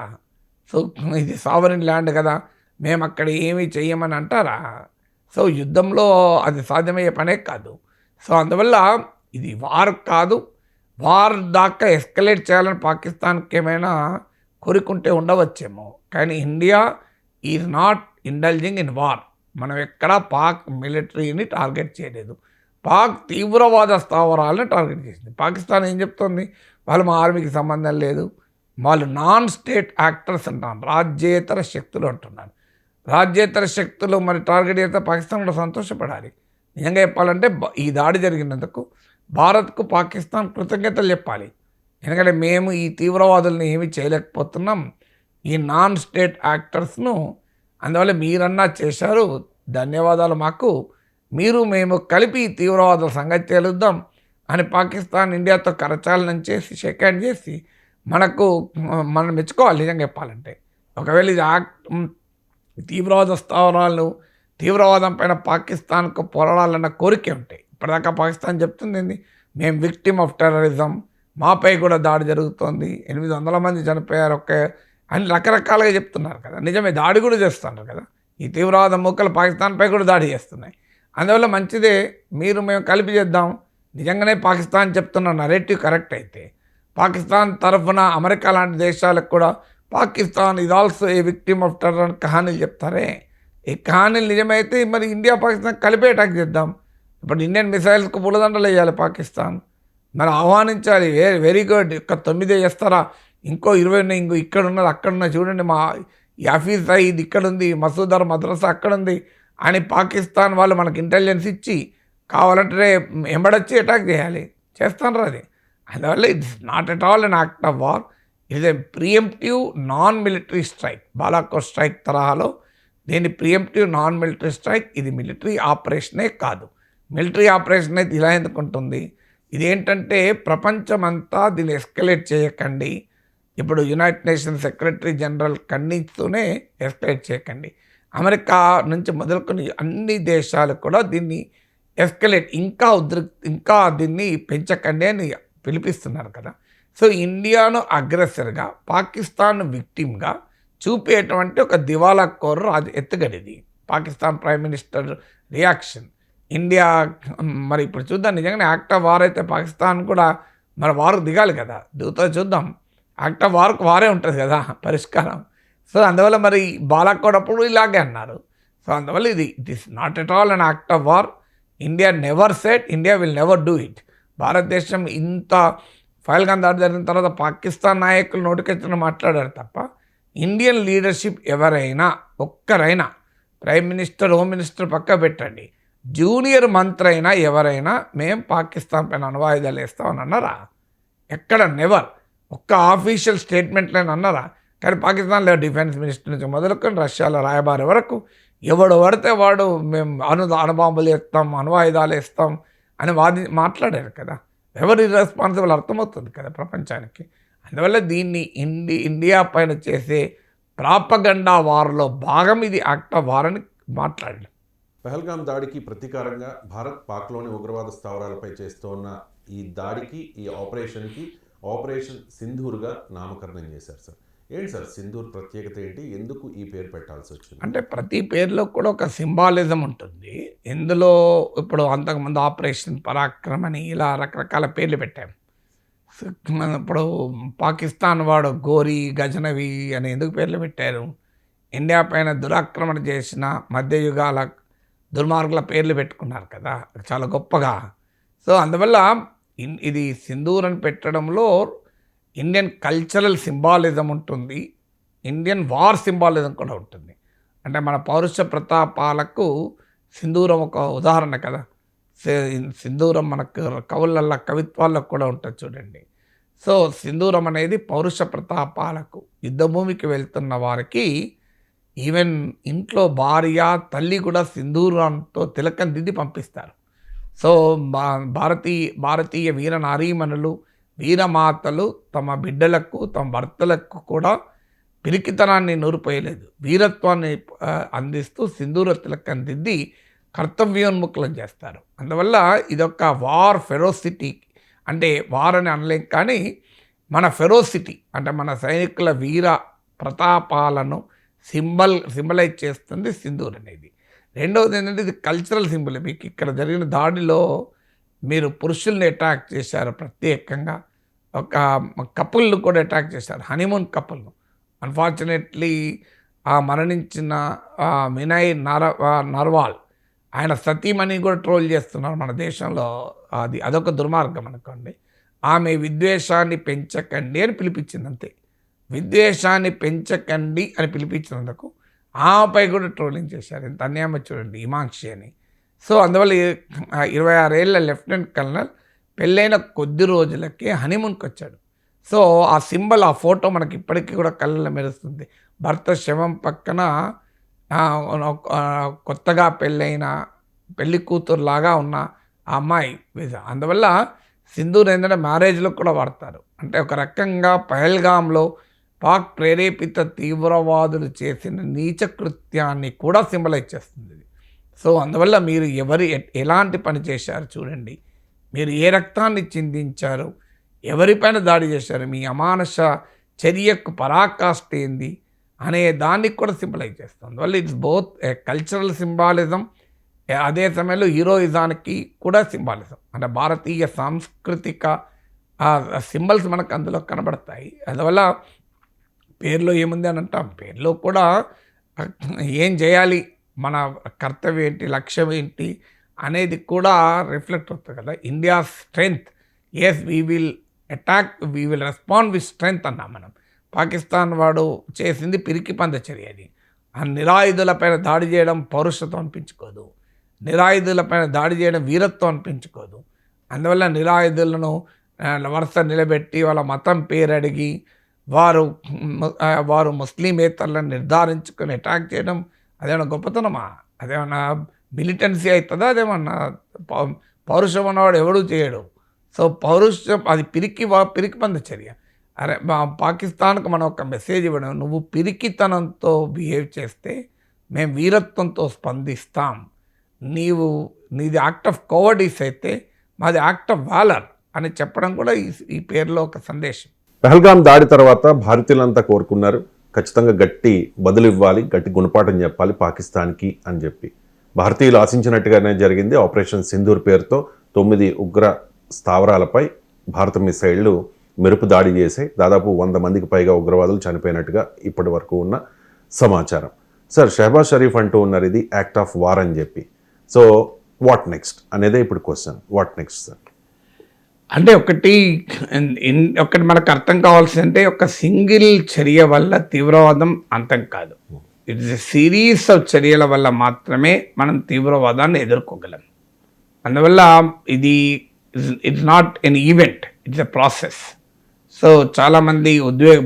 సో ఇది సావరిన్ ల్యాండ్ కదా, మేము అక్కడ ఏమీ చెయ్యమని అంటారా? సో యుద్ధంలో అది సాధ్యమయ్యే పనే కాదు. సో అందువల్ల ఇది వార్ కాదు. వార్ దాకా ఎస్కలేట్ చేయాలని పాకిస్తాన్కి ఏమైనా కోరుకుంటే ఉండవచ్చేమో, కానీ India is not indulging in war. మనం ఎక్కడా పాక్ మిలిటరీని టార్గెట్ చేయలేదు. పాక్ తీవ్రవాద స్థావరాలను టార్గెట్ చేసింది. పాకిస్తాన్ ఏం చెప్తుంది? వాళ్ళు మా ఆర్మీకి సంబంధం లేదు, వాళ్ళు నాన్ స్టేట్ యాక్టర్స్ అంటున్నారు, రాజ్యేతర శక్తులు అంటున్నారు. రాజ్యేతర శక్తులు మరి టార్గెట్ చేస్తే పాకిస్తాన్ కూడా సంతోషపడాలి. నిజంగా చెప్పాలంటే ఈ దాడి జరిగినందుకు భారత్కు పాకిస్తాన్ కృతజ్ఞతలు చెప్పాలి. ఎందుకంటే మేము ఈ తీవ్రవాదుల్ని ఏమీ చేయలేకపోతున్నాం, ఈ నాన్ స్టేట్ యాక్టర్స్ను, అందువల్ల మీరన్నా చేశారు, ధన్యవాదాలు మాకు, మేము కలిపి ఈ తీవ్రవాదుల సంగతి తేలుద్దాం అని పాకిస్తాన్ ఇండియాతో కరచాలనం చేసి షేక్ హ్యాండ్ చేసి మనం మెచ్చుకోవాలి. నిజంగా చెప్పాలంటే ఒకవేళ ఇది తీవ్రవాద స్థావరాలు తీవ్రవాదం పైన పాకిస్తాన్కు పోరాడాలన్న కోరిక ఉంటాయి. ఇప్పటిదాకా పాకిస్తాన్ చెప్తుంది ఏంది? మేము విక్టిమ్ ఆఫ్ టెర్రరిజం, మాపై కూడా దాడి జరుగుతోంది, 800 మంది చనిపోయారు అని రకరకాలుగా చెప్తున్నారు కదా. నిజమే, దాడి కూడా చేస్తున్నారు కదా. ఈ తీవ్రవాద మూకలు పాకిస్తాన్పై కూడా దాడి చేస్తున్నాయి. అందువల్ల మంచిదే, మేము కలిపి చేద్దాం. నిజంగానే పాకిస్తాన్ చెప్తున్న నరేటివ్ కరెక్ట్ అయితే పాకిస్తాన్ తరఫున అమెరికా లాంటి దేశాలకు కూడా పాకిస్తాన్ ఇది also a victim of terror అని కహానీలు చెప్తారే. ఈ కహానీలు నిజమైతే మరి ఇండియా పాకిస్తాన్ కలిపి అటాక్ చేద్దాం. ఇప్పుడు ఇండియన్ మిసైల్స్కు పూలదండలు వేయాలి పాకిస్తాన్, మరి ఆహ్వానించాలి. వెరీ గుడ్, 9 చేస్తారా, ఇంకో 20 ఉన్నాయి, ఇక్కడ ఉన్నది అక్కడ ఉన్నది, చూడండి మా ఈ హఫీజ్ సయీద్ ఇక్కడ ఉంది, మసూదర్ మద్రసా అక్కడ ఉంది అని పాకిస్తాన్ వాళ్ళు మనకు ఇంటెలిజెన్స్ ఇచ్చి కావాలంటే ఎంబడొచ్చి అటాక్ చేయాలి, చేస్తాను అది. అందువల్ల it's not at all an act of war, it's a preemptive non military strike. Balakot strike తరహాలో దీన్ని ప్రియంప్టివ్ నాన్ మిలిటరీ స్ట్రైక్. ఇది మిలిటరీ ఆపరేషనే కాదు. మిలిటరీ ఆపరేషన్ అయితే ఇలా ఎందుకు ఉంటుంది? ఇదేంటంటే ప్రపంచమంతా దీన్ని ఎస్కలేట్ చేయకండి, ఇప్పుడు యునైటెడ్ నేషన్స్ సెక్రటరీ జనరల్ ఖండిస్తూనే ఎస్కలేట్ చేయకండి, అమెరికా నుంచి మొదలుకొని అన్ని దేశాలు కూడా దీన్ని ఎస్కలేట్ ఇంకా దీన్ని పెంచకండి అని పిలిపిస్తున్నారు కదా. సో ఇండియాను అగ్రెసర్గా, పాకిస్తాన్ విక్టిమ్గా చూపేటువంటి ఒక దివాలా కోరు ఎత్తుగడిది Pakistan prime minister reaction. India మరి ఇప్పుడు చూద్దాం, నిజంగానే యాక్ట్ ఆఫ్ వార్ అయితే పాకిస్తాన్ కూడా మరి వారు దిగాలి కదా, దిగుతుంది చూద్దాం. యాక్ట్ ఆఫ్ వార్కు వారే ఉంటుంది కదా పరిష్కారం. సో అందువల్ల మరి బాలాకోట్ అప్పుడు ఇలాగే అన్నారు. సో అందువల్ల it is not at all an act of war. India never said, India will never do it. భారతదేశం ఇంత ఫైల్గాన్ దాడి జరిగిన తర్వాత పాకిస్తాన్ నాయకులు నోటికొచ్చిన మాట్లాడారు తప్ప ఇండియన్ లీడర్షిప్ ఎవరైనా ఒక్కరైనా, ప్రైమ్ మినిస్టర్ హోమ్ మినిస్టర్ పక్క పెట్టండి, జూనియర్ మంత్రి అయినా ఎవరైనా మేము పాకిస్తాన్ పైన అణ్వాయుధాలు వేస్తామని అన్నారా? ఎక్కడ నెవర్. ఒక్క ఆఫీషియల్ స్టేట్మెంట్లేని అన్నారా? కానీ పాకిస్తాన్లో డిఫెన్స్ మినిస్టర్ నుంచి మొదలుకొని రష్యాలో రాయబారి వరకు ఎవడు పడితే వాడు మేము అణుబాంబులు వేస్తాం, అణ్వాయుధాలు వేస్తాం అని మాట్లాడారు కదా. ఎవరు ఇర్రెస్పాన్సిబుల్ అర్థమవుతుంది కదా ప్రపంచానికి. అందువల్ల దీన్ని ఇండియా పైన చేసే ప్రాపగండా వార్లో భాగం ఇది యాక్ట్ ఆఫ్ వార్ అని మాట్లాడారు. పహల్గాం దాడికి ప్రతీకారంగా భారత్ పాక్లోని ఉగ్రవాద స్థావరాలపై చేస్తున్న ఈ దాడికి, ఈ ఆపరేషన్కి ఆపరేషన్ సింధూర్గా నామకరణం చేశారు సార్. ఏంటి సార్ సింధూర్ ప్రత్యేకత ఏంటి? ఎందుకు ఈ పేరు పెట్టాల్సి వచ్చింది? అంటే ప్రతి పేరులో కూడా ఒక సింబాలిజం ఉంటుంది. ఇందులో ఇప్పుడు అంతకుముందు ఆపరేషన్ పరాక్రమ్ అని ఇలా రకరకాల పేర్లు పెట్టాం. ఇప్పుడు పాకిస్తాన్ వాడు గోరీ, గజనవి అని ఎందుకు పేర్లు పెట్టారు? ఇండియా పైన దురాక్రమణ చేసిన మధ్యయుగాల దుర్మార్గుల పేర్లు పెట్టుకున్నారు కదా చాలా గొప్పగా. సో అందువల్ల ఇది సింధూర్ అని పెట్టడంలో ఇండియన్ కల్చరల్ సింబాలిజం ఉంటుంది, ఇండియన్ వార్ సింబాలిజం కూడా ఉంటుంది. అంటే మన పౌరుష ప్రతాపాలకు సింధూరం ఒక ఉదాహరణ కదా. సింధూరం మనకు కవులల్లో కవిత్వాల్లో కూడా ఉంటుంది చూడండి. సో సింధూరం అనేది పౌరుష ప్రతాపాలకు, యుద్ధభూమికి వెళ్తున్న వారికి ఈవెన్ ఇంట్లో భార్య తల్లి కూడా సింధూరంతో తిలకం దిద్ది పంపిస్తారు. సో భారతీయ వీర నారీమణులు వీరమాతలు తమ బిడ్డలకు తమ భర్తలకు కూడా పిరికితనాన్ని నూరిపోయలేదు, వీరత్వాన్ని అందిస్తూ సింధూర తిలకం దిద్ది కర్తవ్యోన్ముఖులను చేస్తారు. అందువల్ల ఇదొక వార్ ఫెరోసిటీ, అంటే వార్ అని అనలేం కానీ మన ఫెరోసిటీ అంటే మన సైనికుల వీర ప్రతాపాలను సింబలైజ్ చేస్తుంది సింధూర్ అనేది. రెండవది ఏంటంటే ఇది కల్చరల్ సింబల్. మీకు ఇక్కడ జరిగిన దాడిలో మీరు పురుషుల్ని అటాక్ చేశారు, ప్రత్యేకంగా ఒక కపుల్ని కూడా అటాక్ చేశారు, హనీమూన్ కపుల్ను. అన్ఫార్చునేట్లీ ఆ మరణించిన వినయ్ నర్వాల్ ఆయన సతీమణి కూడా ట్రోల్ చేస్తున్నారు మన దేశంలో. అదొక దుర్మార్గం అనుకోండి. ఆమె విద్వేషాన్ని పెంచకండి అని పిలిపించింది, అంతే. విద్వేషాన్ని పెంచకండి అని పిలిపించినందుకు ఆమెపై కూడా ట్రోలింగ్ చేశారు. ఎంత అన్యాయం చూడండి, హిమాంక్షి అని. సో అందువల్ల 26 ఏళ్ళ లెఫ్టినెంట్ కల్నల్ పెళ్ళైన కొద్ది రోజులకే హనీమూన్కి వచ్చాడు. సో ఆ సింబల్, ఆ ఫోటో మనకి ఇప్పటికీ కూడా కళ్ళలో మెరుస్తుంది. భర్త శవం పక్కన కొత్తగా పెళ్ళైన పెళ్లి కూతురులాగా ఉన్న ఆ అమ్మాయి. అందువల్ల సింధూర్ ఏంటంటే మ్యారేజ్లో కూడా వాడతారు. అంటే ఒక రకంగా పహల్గామ్లో పాక్ ప్రేరేపిత తీవ్రవాదులు చేసిన నీచ కృత్యాన్ని కూడా సింబలైజ్ చేస్తుంది. సో అందువల్ల మీరు ఎలాంటి పని చేశారు చూడండి, మీరు ఏ రక్తాన్ని చిందించారు, ఎవరిపైన దాడి చేశారు, మీ అమానుష చర్యకు పరాకాష్ఠ ఏంది అనే దానికి కూడా సింబలైజ్ చేస్తుంది. అందువల్ల ఇట్స్ బోత్ కల్చరల్ సింబాలిజం, అదే సమయంలో హీరోయిజానికి కూడా సింబాలిజం. అంటే భారతీయ సాంస్కృతిక సింబల్స్ మనకు అందులో కనబడతాయి. అందువల్ల పేరులో ఏముంది అని అంటాం, పేరులో కూడా ఏం చేయాలి, మన కర్తవ్యం ఏంటి, లక్ష్యం ఏంటి అనేది కూడా రిఫ్లెక్ట్ అవుతుంది కదా. India strength, as we will attack, we will respond with strength అన్నాం మనం. పాకిస్తాన్ వాడు చేసింది పిరికి పంద చర్య. అది ఆ నిరాయుధులపైన దాడి చేయడం పౌరుషత్వం అనిపించుకోదు, నిరాయుధులపైన దాడి చేయడం వీరత్వం అనిపించుకోదు. అందువల్ల నిరాయుధులను వరుస నిలబెట్టి వాళ్ళ మతం పేరు అడిగి వారు ముస్లిమేతరులను నిర్ధారించుకొని అటాక్ చేయడం అదేమన్నా గొప్పతనమా? అదేమన్నా మిలిటెన్సీ అవుతుందా? అదేమన్నా పౌరుషం ఉన్నవాడు ఎవడూ చేయడు. సో పౌరుషం అది పిరికి పంద చర్య. అరే పాకిస్తాన్కి మనం ఒక మెసేజ్ ఇవ్వడం, నువ్వు పిరికితనంతో బిహేవ్ చేస్తే మేము వీరత్వంతో స్పందిస్తాం, నీది యాక్ట్ ఆఫ్ కోవర్డీస్ అయితే మాది యాక్ట్ ఆఫ్ వాలర్ అని చెప్పడం కూడా ఈ పేరులో ఒక సందేశం. పహల్గాం దాడి తర్వాత భారతీయులంతా కోరుకున్నారు, ఖచ్చితంగా గట్టి బదులు ఇవ్వాలి, గట్టి గుణపాఠం చెప్పాలి పాకిస్తాన్కి అని చెప్పి. భారతీయులు ఆశించినట్టుగానే జరిగింది. ఆపరేషన్ సింధూర్ పేరుతో 9 ఉగ్ర స్థావరాలపై భారత మిసైళ్లు మెరుపు దాడి చేసి దాదాపు 100 మందికి పైగా ఉగ్రవాదులు చనిపోయినట్టుగా ఇప్పటి వరకు ఉన్న సమాచారం. సార్, షహబాజ్ షరీఫ్ అంటూ ఉన్నారు ఇది యాక్ట్ ఆఫ్ వార్ అని చెప్పి. సో వాట్ నెక్స్ట్ అనేదే ఇప్పుడు క్వశ్చన్. What next sir? అంటే ఒకటి మనకు అర్థం కావాల్సిందంటే ఒక సింగిల్ చర్య వల్ల తీవ్రవాదం అంతం కాదు. ఇట్స్ ఎ సిరీస్ ఆఫ్ చర్యల వల్ల మాత్రమే మనం తీవ్రవాదాన్ని ఎదుర్కోగలం. అందువల్ల ఇది it's not an event, it's a process. So చాలామంది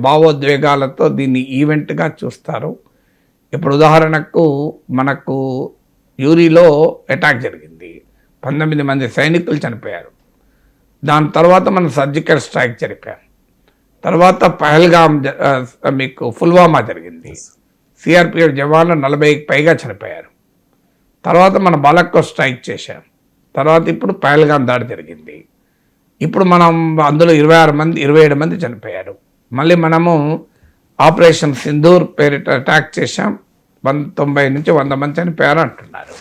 భావోద్వేగాలతో దీన్ని ఈవెంట్గా చూస్తారు. ఇప్పుడు ఉదాహరణకు మనకు యూరిలో అటాక్ జరిగింది, 19 మంది సైనికులు చనిపోయారు. దాని తర్వాత మనం సర్జికల్ స్ట్రైక్ జరిపాం. తర్వాత పహల్గాం మీకు పుల్వామా జరిగింది, సిఆర్పిఎఫ్ జవాన్లు 40కి పైగా చనిపోయారు. తర్వాత మన బాలకోట్ స్ట్రైక్ చేశాం. తర్వాత ఇప్పుడు పహల్గాం దాడి జరిగింది. ఇప్పుడు మనం అందులో 27 మంది చనిపోయారు. మళ్ళీ మనము ఆపరేషన్ సింధూర్ పేరిట అటాక్ చేశాం, 90 నుంచి 100 మంది చనిపోయారు అంటున్నారు.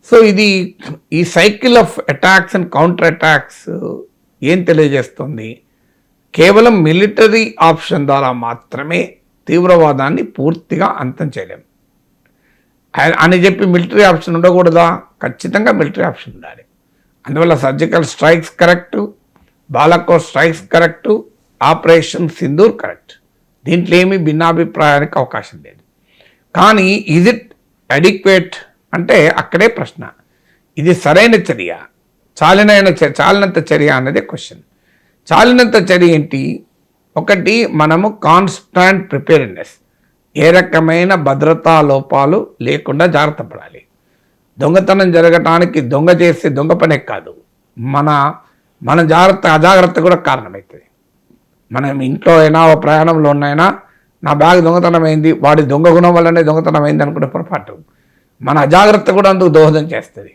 సో ఈ cycle of attacks and counter attacks ఏం తెలియజేస్తుంది? కేవలం మిలిటరీ ఆప్షన్ ద్వారా మాత్రమే తీవ్రవాదాన్ని పూర్తిగా అంతం చేయలేం అని చెప్పి మిలిటరీ ఆప్షన్ ఉండకూడదా? ఖచ్చితంగా మిలిటరీ ఆప్షన్ ఉండాలి. అందువల్ల surgical strikes correct, Balakot strikes correct, operation Sindoor correct. దీంట్లో ఏమీ భిన్నాభిప్రాయానికి అవకాశం లేదు. కానీ ఈజ్ ఇట్ అడిక్వేట్ అంటే అక్కడే ప్రశ్న. ఇది సరైన చర్య, చాలినంత చర్య అన్నదే క్వశ్చన్. చాలినంత చర్య ఏంటి? ఒకటి, మనము కాన్స్టాంట్ ప్రిపేర్నెస్. ఏ రకమైన భద్రతా లోపాలు లేకుండా జాగ్రత్త పడాలి. దొంగతనం జరగటానికి దొంగ చేస్తే దొంగ పనే కాదు, మన అజాగ్రత్త కూడా కారణమవుతుంది. మనం ఇంట్లో అయినా ఓ ప్రయాణంలో ఉన్నైనా నా బ్యాగ్ దొంగతనం అయింది, వాడి దొంగ గుణం వల్లనే దొంగతనం అయింది అనుకుంటే పొరపాటు. మన అజాగ్రత్త కూడా అందుకు దోహదం చేస్తుంది.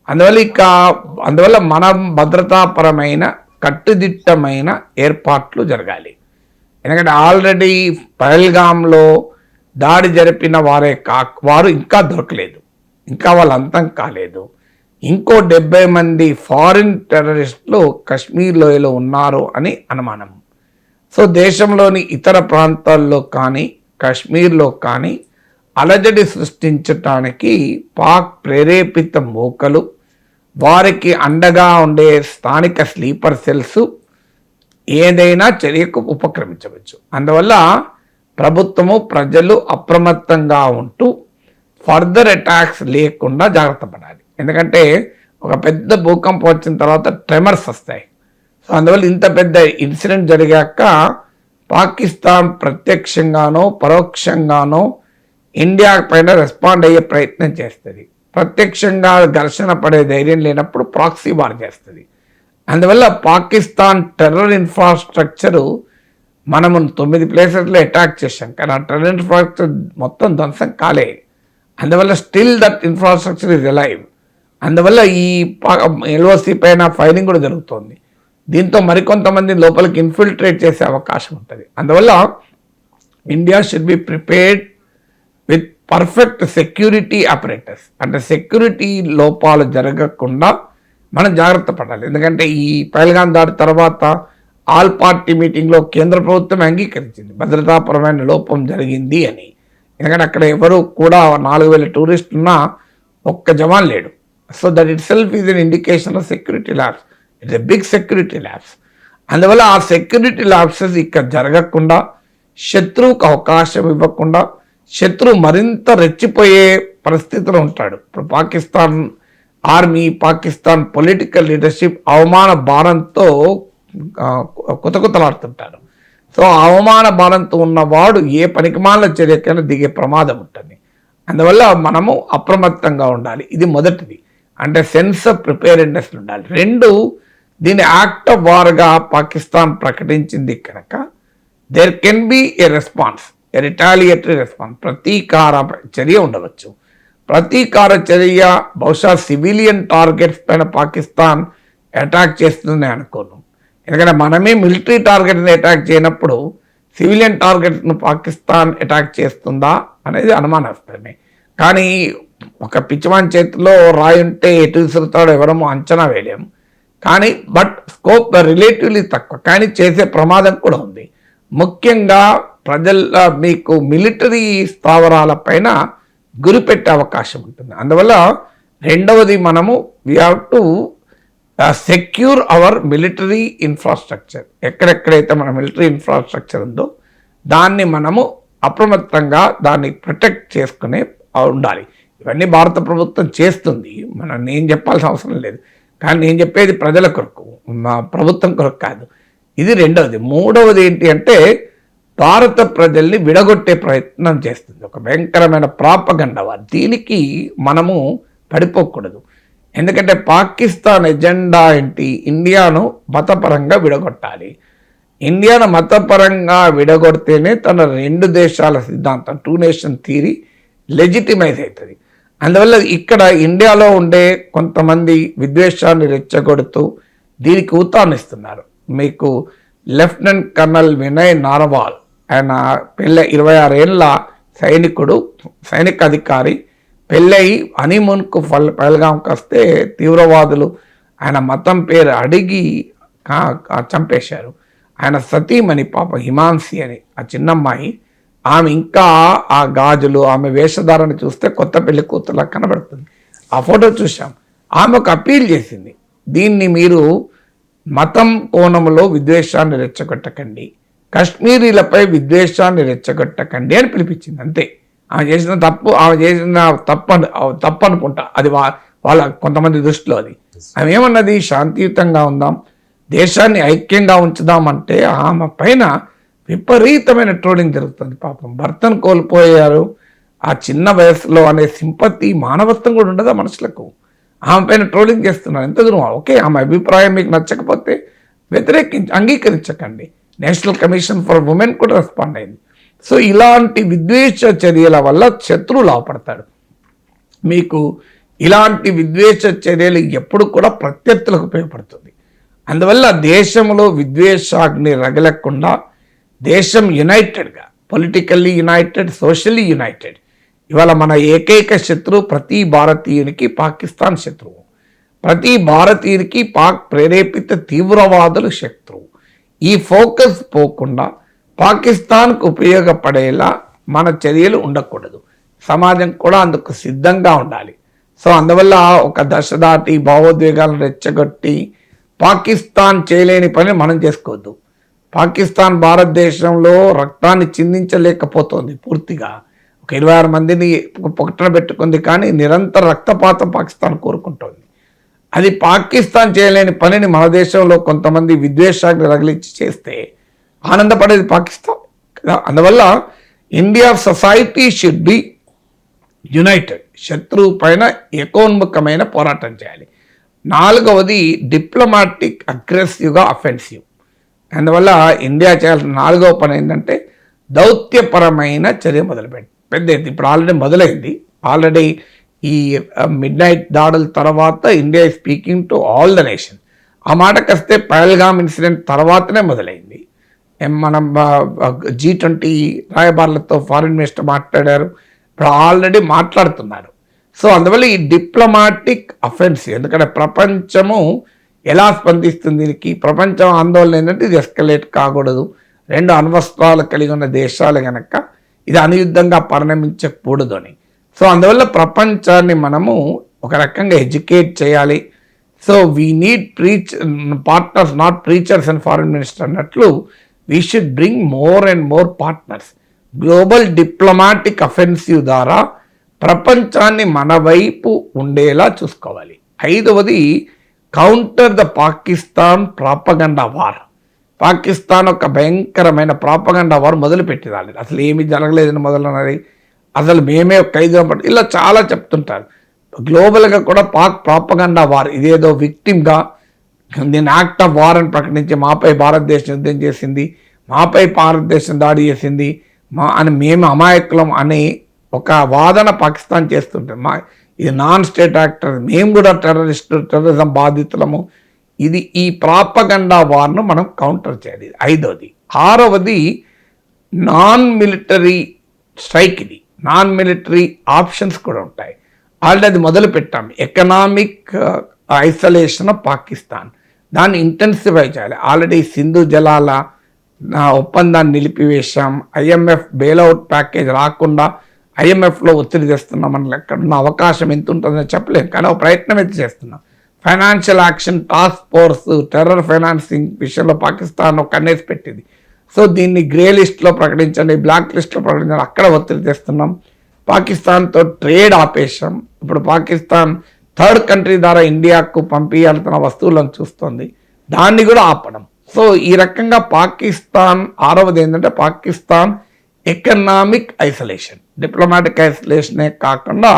అందువల్ల మనం భద్రతాపరమైన కట్టుదిట్టమైన ఏర్పాట్లు జరగాలి. ఎందుకంటే ఆల్రెడీ పహల్గామ్లో దాడి జరిపిన వారు ఇంకా దొరకలేదు, ఇంకా వాళ్ళు అంతం కాలేదు. ఇంకో 70 మంది ఫారిన్ టెర్రరిస్టులు కశ్మీర్ లోయలో ఉన్నారు అని అనుమానం. సో దేశంలోని ఇతర ప్రాంతాల్లో కానీ కశ్మీర్లో కానీ అలజడి సృష్టించటానికి పాక్ ప్రేరేపిత మూకలు, వారికి అండగా ఉండే స్థానిక స్లీపర్ సెల్స్ ఏదైనా చర్యకు ఉపక్రమించవచ్చు. అందువల్ల ప్రభుత్వము ప్రజలు అప్రమత్తంగా ఉంటూ ఫర్దర్ అటాక్స్ లేకుండా జాగ్రత్త పడాలి. ఎందుకంటే ఒక పెద్ద భూకంపం వచ్చిన తర్వాత ట్రెమర్స్ వస్తాయి. సో అందువల్ల ఇంత పెద్ద ఇన్సిడెంట్ జరిగాక పాకిస్తాన్ ప్రత్యక్షంగానో పరోక్షంగానో ఇండియా పైన రెస్పాండ్ అయ్యే ప్రయత్నం చేస్తుంది. ప్రత్యక్షంగా ఘర్షణ పడే ధైర్యం లేనప్పుడు ప్రాక్సీ వార్ చేస్తుంది. అందువల్ల పాకిస్తాన్ టెర్రర్ ఇన్ఫ్రాస్ట్రక్చరు మనము 9 ప్లేసెస్లో అటాక్ చేశాం, కానీ ఆ టెర్రర్ ఇన్ఫ్రాస్ట్రక్చర్ మొత్తం ధ్వంసం కాలే. అందువల్ల still that infrastructure is alive. అందువల్ల ఈ ఎల్ఓసి పైన ఫైరింగ్ కూడా జరుగుతోంది. దీంతో మరికొంతమంది లోపలికి ఇన్ఫిల్ట్రేట్ చేసే అవకాశం ఉంటుంది. అందువల్ల India should be prepared with perfect security operators. అంటే సెక్యూరిటీ లోపాలు జరగకుండా మనం జాగ్రత్త పడాలి. ఎందుకంటే ఈ పహల్గాం దాడి తర్వాత ఆల్ పార్టీ మీటింగ్లో కేంద్ర ప్రభుత్వం అంగీకరించింది భద్రతాపరమైన లోపం జరిగింది అని. ఎందుకంటే అక్కడ ఎవరు కూడా 4,000 టూరిస్టులు ఉన్నా ఒక్క జవాన్ లేడు. So that itself is an indication of security lapse. It's a big security lapse. అందువల్ల ఆ సెక్యూరిటీ ల్యాబ్సెస్ ఇక్కడ జరగకుండా, శత్రువుకు అవకాశం ఇవ్వకుండా, శత్రువు మరింత రెచ్చిపోయే పరిస్థితిలో ఉంటాడు. ఇప్పుడు Pakistan army, Pakistan political leadership అవమాన భారంతో కుతకుతలాడుతుంటారు. సో అవమాన భారంతో ఉన్నవాడు ఏ పనికిమాలిన చర్యకైనా దిగే ప్రమాదం ఉంటుంది. అందువల్ల మనము అప్రమత్తంగా ఉండాలి. ఇది మొదటిది, అంటే సెన్స్ ఆఫ్ ప్రిపేర్డ్నెస్ ఉండాలి. 2, దీని యాక్ట్ ఆఫ్ వార్గా పాకిస్తాన్ ప్రకటించింది కనుక there can be a response, a retaliatory response, ప్రతీకార చర్య ఉండవచ్చు. ప్రతీకార చర్య బహుశా సివిలియన్ టార్గెట్స్ పైన పాకిస్తాన్ అటాక్ చేస్తుందని అనుకోను. ఎందుకంటే మనమే మిలిటరీ టార్గెట్ని అటాక్ చేయనప్పుడు సివిలియన్ టార్గెట్ను పాకిస్తాన్ అటాక్ చేస్తుందా అనేది అనుమానాస్పదమే. కానీ ఒక పిచ్చివాన్ చేతిలో రాయి ఉంటే ఎటు విసురుతాడో ఎవరమో అంచనా వేయలేము. కానీ బట్ స్కోప్ రిలేటివ్లీ తక్కువ, కానీ చేసే ప్రమాదం కూడా ఉంది. ముఖ్యంగా మీకు మిలిటరీ స్థావరాల పైన గురిపెట్టే అవకాశం ఉంటుంది. అందువల్ల రెండవది మనము we have to secure hour military infrastructure. ఎక్కడెక్కడైతే మన మిలిటరీ ఇన్ఫ్రాస్ట్రక్చర్ ఉందో దాన్ని మనము అప్రమత్తంగా దాన్ని ప్రొటెక్ట్ చేసుకునే ఉండాలి. ఇవన్నీ భారత ప్రభుత్వం చేస్తుంది, నేను చెప్పాల్సిన అవసరం లేదు. కానీ నేను చెప్పేది ప్రజల కొరకు, మా ప్రభుత్వం కొరకు కాదు. ఇది రెండవది. మూడవది ఏంటి అంటే భారత ప్రజల్ని విడగొట్టే ప్రయత్నం చేస్తుంది ఒక భయంకరమైన ప్రాపగండ. దీనికి మనము పడిపోకూడదు. ఎందుకంటే పాకిస్తాన్ ఎజెండా ఏంటి? ఇండియాను మతపరంగా విడగొట్టాలి. ఇండియాను మతపరంగా విడగొడితేనే తన 2 దేశాల సిద్ధాంతం, 2 నేషన్ థియరీ లెజిటిమైజ్ అవుతుంది. అందువల్ల ఇక్కడ ఇండియాలో ఉండే కొంతమంది విద్వేషాన్ని రెచ్చగొడుతూ దీనికి ఊతాన్నిస్తున్నారు. మీకు లెఫ్టినెంట్ కర్నల్ వినయ్ నార్వాల్, ఆయన 26 ఏళ్ళ సైనిక అధికారి, పెళ్ళయి హనీమూన్కు పహల్గాంకి వస్తే తీవ్రవాదులు ఆయన మతం పేరు అడిగి చంపేశారు. ఆయన సతీమణి పాప హిమాన్సి అని ఆ చిన్నమ్మాయి, ఆమె ఇంకా ఆ గాజులు, ఆమె వేషధారణ చూస్తే కొత్త పెళ్లి కూతురులా కనబడుతుంది. ఆ ఫోటో చూసాం. ఆమె ఒక అప్పీల్ చేసింది, దీన్ని మీరు మతం కోణంలో విద్వేషాన్ని రెచ్చగొట్టకండి, కశ్మీరీలపై విద్వేషాన్ని రెచ్చగొట్టకండి అని పిలిపించింది. అంతే. ఆమె చేసిన తప్పు అనుకుంటా, అది వాళ్ళ కొంతమంది దృష్టిలో. అది ఆమె ఏమన్నది, శాంతియుతంగా ఉందాం, దేశాన్ని ఐక్యంగా ఉంచుదామంటే ఆమె పైన విపరీతమైన ట్రోలింగ్ జరుగుతుంది. పాపం భర్తను కోల్పోయారు ఆ చిన్న వయసులో అనే సింపతి, మానవత్వం కూడా ఉండదా మనుషులకు? ఆమె పైన ట్రోలింగ్ చేస్తున్నారు. ఎంత దూరం? ఓకే, ఆమె అభిప్రాయం మీకు నచ్చకపోతే అంగీకరించకండి. నేషనల్ కమిషన్ ఫర్ ఉమెన్ కూడా రెస్పాండ్ అయింది. సో ఇలాంటి విద్వేష చర్యల వల్ల శత్రువు లాభపడతాడు. మీకు ఇలాంటి విద్వేష చర్యలు ఎప్పుడు కూడా ప్రత్యర్థులకు ఉపయోగపడుతుంది. అందువల్ల దేశంలో విద్వేషాగ్ని రగలకుండా దేశం యునైటెడ్గా, పొలిటికల్లీ యునైటెడ్, సోషల్లీ యునైటెడ్. ఇవాళ మన ఏకైక శత్రువు ప్రతి భారతీయునికి పాకిస్తాన్ శత్రువు. ప్రతి భారతీయునికి పాక్ ప్రేరేపిత తీవ్రవాదులు శత్రువు. ఈ ఫోకస్ పోకుండా పాకిస్తాన్కు ఉపయోగపడేలా మన చర్యలు ఉండకూడదు. సమాజం కూడా అందుకు సిద్ధంగా ఉండాలి. సో అందువల్ల ఒక దశ దాటి భావోద్వేగాలను రెచ్చగొట్టి పాకిస్తాన్ చేయలేని పని మనం చేసుకోవద్దు. పాకిస్తాన్ భారతదేశంలో రక్తాన్ని చిందించలేకపోతుంది పూర్తిగా. ఒక 26 మందిని పొట్టన పెట్టుకుంది, కానీ నిరంతర రక్తపాతం పాకిస్తాన్ కోరుకుంటోంది. అది పాకిస్తాన్ చేయలేని పనిని మన దేశంలో కొంతమంది విద్వేషాన్ని రగిలించి చేస్తే ఆనందపడేది పాకిస్తాన్ కదా. అందువల్ల India society should be United. శత్రువు పైన ఏకోన్ముఖమైన పోరాటం చేయాలి. 4వది డిప్లొమాటిక్ అగ్రెసివ్గా అఫెన్సివ్. అందువల్ల ఇండియా చేయాల్సిన 4వ పని ఏంటంటే దౌత్యపరమైన చర్య పెద్దది. ఇప్పుడు ఆల్రెడీ మొదలైంది. ఆల్రెడీ ఈ మిడ్ నైట్ దాడుల తర్వాత India speaking to all the nation. ఆ మాటకు వస్తే పహల్గామ్ ఇన్సిడెంట్ తర్వాతనే మొదలైంది. మనం G20 రాయబారులతో ఫారిన్ మినిస్టర్ మాట్లాడారు, ఇప్పుడు ఆల్రెడీ మాట్లాడుతున్నారు. సో అందువల్ల ఈ డిప్లొమాటిక్ అఫెన్సివ్, ఎందుకంటే ప్రపంచము ఎలా స్పందిస్తుంది దీనికి? ప్రపంచం ఆందోళన ఏంటంటే ఇది ఎస్కలేట్ కాకూడదు. 2 అణ్వస్త్రాలు కలిగి ఉన్న దేశాలు కనుక ఇది అనుయుద్ధంగా పరిణమించకూడదు అని. సో అందువల్ల ప్రపంచాన్ని మనము ఒక రకంగా ఎడ్యుకేట్ చేయాలి. So we need partners, not preachers and foreign minister అన్నట్లు we should bring more and more partners. Global diplomatic offensive ద్వారా ప్రపంచాన్ని మన వైపు ఉండేలా చూసుకోవాలి. 5వది counter the Pakistan propaganda war. Pakistan ఒక భయంకరమైన ప్రాపగండా వార్ మొదలుపెట్టింది. అసలు ఏమీ జరగలేదని మొదలన్నది, అసలు మేమే ఖైదు ఇలా చాలా చెప్తుంటారు. గ్లోబల్గా కూడా పాక్ ప్రాపగండా వార్, ఇదేదో విక్టిమ్గా దీన్ని యాక్ట్ ఆఫ్ వార్ అని ప్రకటించి మాపై భారతదేశం యుద్ధం చేసింది, మాపై భారతదేశం దాడి చేసింది అని మేము అమాయకులం అనే ఒక వాదన పాకిస్తాన్ చేస్తుంటాం. ఇది నాన్ స్టేట్ యాక్టర్, మేము కూడా టెర్రరిజం బాధితులము. ఇది ఈ ప్రాపగండా వార్ను మనం కౌంటర్ చేయాలి. 5వది. 6వది నాన్ మిలిటరీ స్ట్రైక్. ఇది నాన్ మిలిటరీ ఆప్షన్స్ కూడా ఉంటాయి. ఆల్రెడీ అది మొదలు పెట్టాం. ఎకనామిక్ ఐసోలేషన్ ఆఫ్ పాకిస్తాన్, దాన్ని ఇంటెన్సిఫై చేయాలి. ఆల్రెడీ సింధు జలాల ఒప్పందాన్ని నిలిపివేశాం. IMF బెయిల్అవుట్ ప్యాకేజ్ రాకుండా IMFలో ఒత్తిడి తెస్తున్నాం. మనలో ఎక్కడున్న అవకాశం ఎంత ఉంటుందో చెప్పలేం, కానీ ఒక ప్రయత్నం అయితే చేస్తున్నాం. Financial action task force terror financing విషయంలో పాకిస్తాన్ ఒక కన్నేసి పెట్టింది. సో దీన్ని గ్రే లిస్ట్లో ప్రకటించండి, బ్లాక్ లిస్ట్లో ప్రకటించండి, అక్కడ ఒత్తిడి తెస్తున్నాం. పాకిస్తాన్తో ట్రేడ్ ఆపేశాం. ఇప్పుడు పాకిస్తాన్ థర్డ్ కంట్రీ ద్వారా ఇండియాకు పంపించాల్సిన వస్తువులను చూస్తుంది, దాన్ని కూడా ఆపడం. సో ఈ రకంగా పాకిస్తాన్ 6వది ఏంటంటే పాకిస్తాన్ ఎకనామిక్ ఐసోలేషన్. డిప్లొమాటిక్ ఐసోలేషనే కాకుండా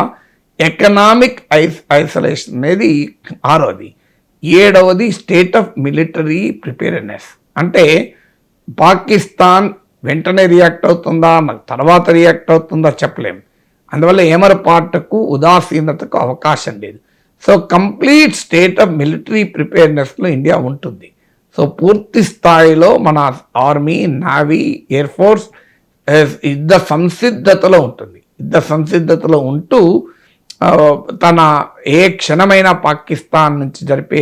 ఎకనామిక్ ఐసోలేషన్ అనేది 6వది. 7వది స్టేట్ ఆఫ్ మిలిటరీ ప్రిపేర్నెస్. అంటే పాకిస్తాన్ వెంటనే రియాక్ట్ అవుతుందా, తర్వాత రియాక్ట్ అవుతుందా చెప్పలేము. అందువల్ల ఏమరపాటుకు, ఉదాసీనతకు అవకాశం లేదు. So complete state of military ప్రిపేర్నెస్లో ఇండియా ఉంటుంది. సో పూర్తి స్థాయిలో మన ఆర్మీ, నేవీ, ఎయిర్ ఫోర్స్ యుద్ధ సంసిద్ధతలో ఉంటుంది. యుద్ధ సంసిద్ధతలో ఉంటూ తన ఏ క్షణమైనా పాకిస్తాన్ నుంచి జరిపే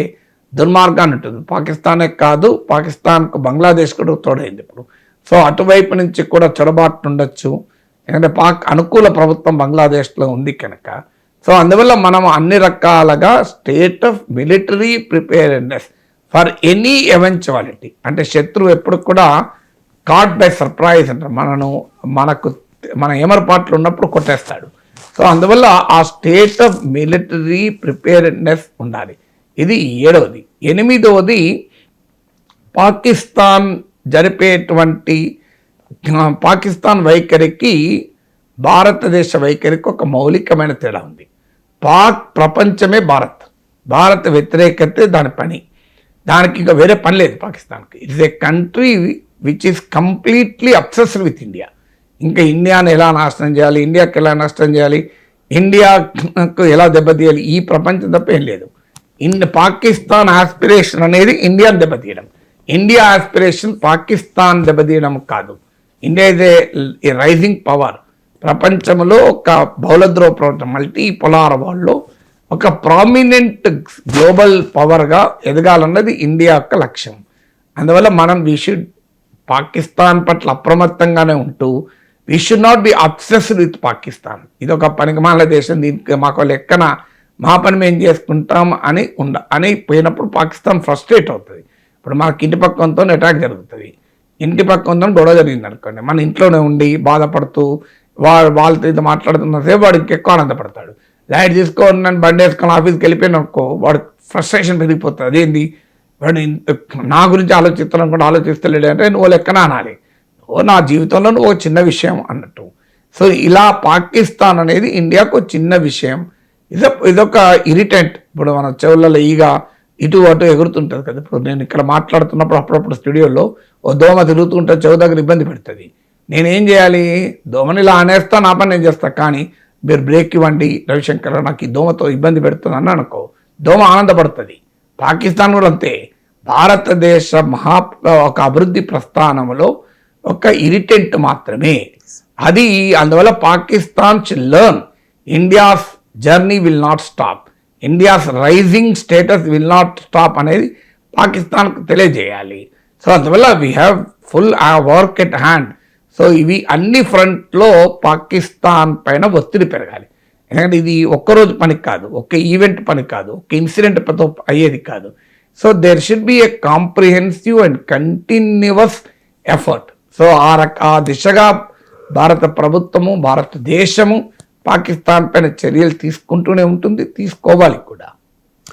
దుర్మార్గాన్ని ఉంటుంది. పాకిస్తానే కాదు, పాకిస్తాన్కు బంగ్లాదేశ్ కూడా తోడైంది ఇప్పుడు. సో అటువైపు నుంచి కూడా చొరబాటు ఉండొచ్చు, ఎందుకంటే పాక్ అనుకూల ప్రభుత్వం బంగ్లాదేశ్లో ఉంది కనుక. సో అందువల్ల మనం అన్ని రకాలుగా state of military preparedness for any eventuality. అంటే శత్రువు ఎప్పుడు కూడా కాట్ బై సర్ప్రైజ్ అంటారు, మన ఏమరపాట్లు ఉన్నప్పుడు కొట్టేస్తాడు. సో అందువల్ల ఆ స్టేట్ ఆఫ్ మిలిటరీ ప్రిపేర్నెస్ ఉండాలి. ఇది 7వది. 8వది పాకిస్తాన్ జరిపేటువంటి పాకిస్తాన్ వైఖరికి భారతదేశ వైఖరికి ఒక మౌలికమైన తేడా ఉంది. ప్రపంచమే భారత్ వ్యతిరేకతే దాని పని, దానికి ఇంకా వేరే పని లేదు పాకిస్తాన్కి. It's a country which is completely obsessed with India. ఇంకా ఇండియాని ఎలా నాశనం చేయాలి, ఇండియాకి ఎలా నష్టం చేయాలి, ఇండియాకు ఎలా దెబ్బతీయాలి, ఈ ప్రపంచం తప్ప ఏం లేదు. పాకిస్తాన్ ఆస్పిరేషన్ అనేది ఇండియాని దెబ్బతీయడం, ఇండియా ఆస్పిరేషన్ పాకిస్తాన్ దెబ్బతీయడం కాదు. India is a rising power. ప్రపంచంలో ఒక బహుళద్రవ ప్రపంచం, మల్టీ పొలార్ వరల్డ్లో ఒక ప్రామినెంట్ గ్లోబల్ పవర్గా ఎదగాలన్నది ఇండియా యొక్క లక్ష్యం. అందువల్ల మనం పాకిస్తాన్ పట్ల అప్రమత్తంగానే ఉంటూ we should not be obsessed with Pakistan. ఇది ఒక పనికిమాల దేశం, దీనికి మాకు లెక్కన మా పని మేము చేసుకుంటాం అని పోయినప్పుడు పాకిస్తాన్ ఫ్రస్ట్రేట్ అవుతుంది. ఇప్పుడు మనకి ఇంటి పక్కనతో అటాక్ జరుగుతుంది, ఇంటి పక్కనతో గొడవ జరిగింది అనుకోండి, మన ఇంట్లోనే ఉండి బాధపడుతూ వాళ్ళతో ఇది మాట్లాడుతున్నసేపు వాడు ఇంకెక్కువ ఆనందపడతాడు. లైట్ తీసుకొని నన్ను బండి వేసుకొని ఆఫీస్కి వెళ్ళిపోయిన అనుకో, వాడు ఫ్రస్ట్రేషన్ పెరిగిపోతుంది. అదేంది వాడు నా గురించి ఆలోచిస్తున్నాను కూడా ఆలోచిస్తలేడు అంటే నువ్వు లెక్కన అనాలి, నా జీవితంలో నువ్వు చిన్న విషయం అన్నట్టు. సో ఇలా పాకిస్తాన్ అనేది ఇండియాకు చిన్న విషయం. ఇదొక ఇరిటెంట్. ఇప్పుడు మన చెవులలో ఈగ ఇటు అటు ఎగురుతుంటుంది కదా. ఇప్పుడు నేను ఇక్కడ మాట్లాడుతున్నప్పుడు అప్పుడప్పుడు స్టూడియోలో ఓ దోమ తిరుగుతుంటే చెవు దగ్గర ఇబ్బంది పెడుతుంది. నేనేం చేయాలి, దోమని ఇలా అనేస్తా, నా పని నేను చేస్తా. కానీ మీరు బ్రేక్ ఇవ్వండి రవిశంకర్, నాకు ఈ దోమతో ఇబ్బంది పెడుతుంది అని అనుకో, దోమ ఆనందపడుతుంది. పాకిస్తాన్ కూడా అంతే. భారతదేశ ఒక అభివృద్ధి ప్రస్థానంలో ఒక ఇరిటెంట్ మాత్రమే అది. అందువల్ల Pakistan should learn India's journey will not stop, India's rising status will not stop అనేది పాకిస్తాన్కు తెలియజేయాలి. సో అందువల్ల we have full work at hand. So ఇవి అన్ని ఫ్రంట్లో పాకిస్తాన్ పైన ఒత్తిడి పెరగాలి. ఎందుకంటే ఇది ఒక్కరోజు పని కాదు, ఒక్క ఈవెంట్ పని కాదు, ఒక ఇన్సిడెంట్తో అయ్యేది కాదు. So there should be a comprehensive and continuous effort. So ఆ దిశగా భారత ప్రభుత్వము, భారతదేశము పాకిస్తాన్ పైన చర్యలు తీసుకుంటూనే ఉంటుంది, తీసుకోవాలి కూడా.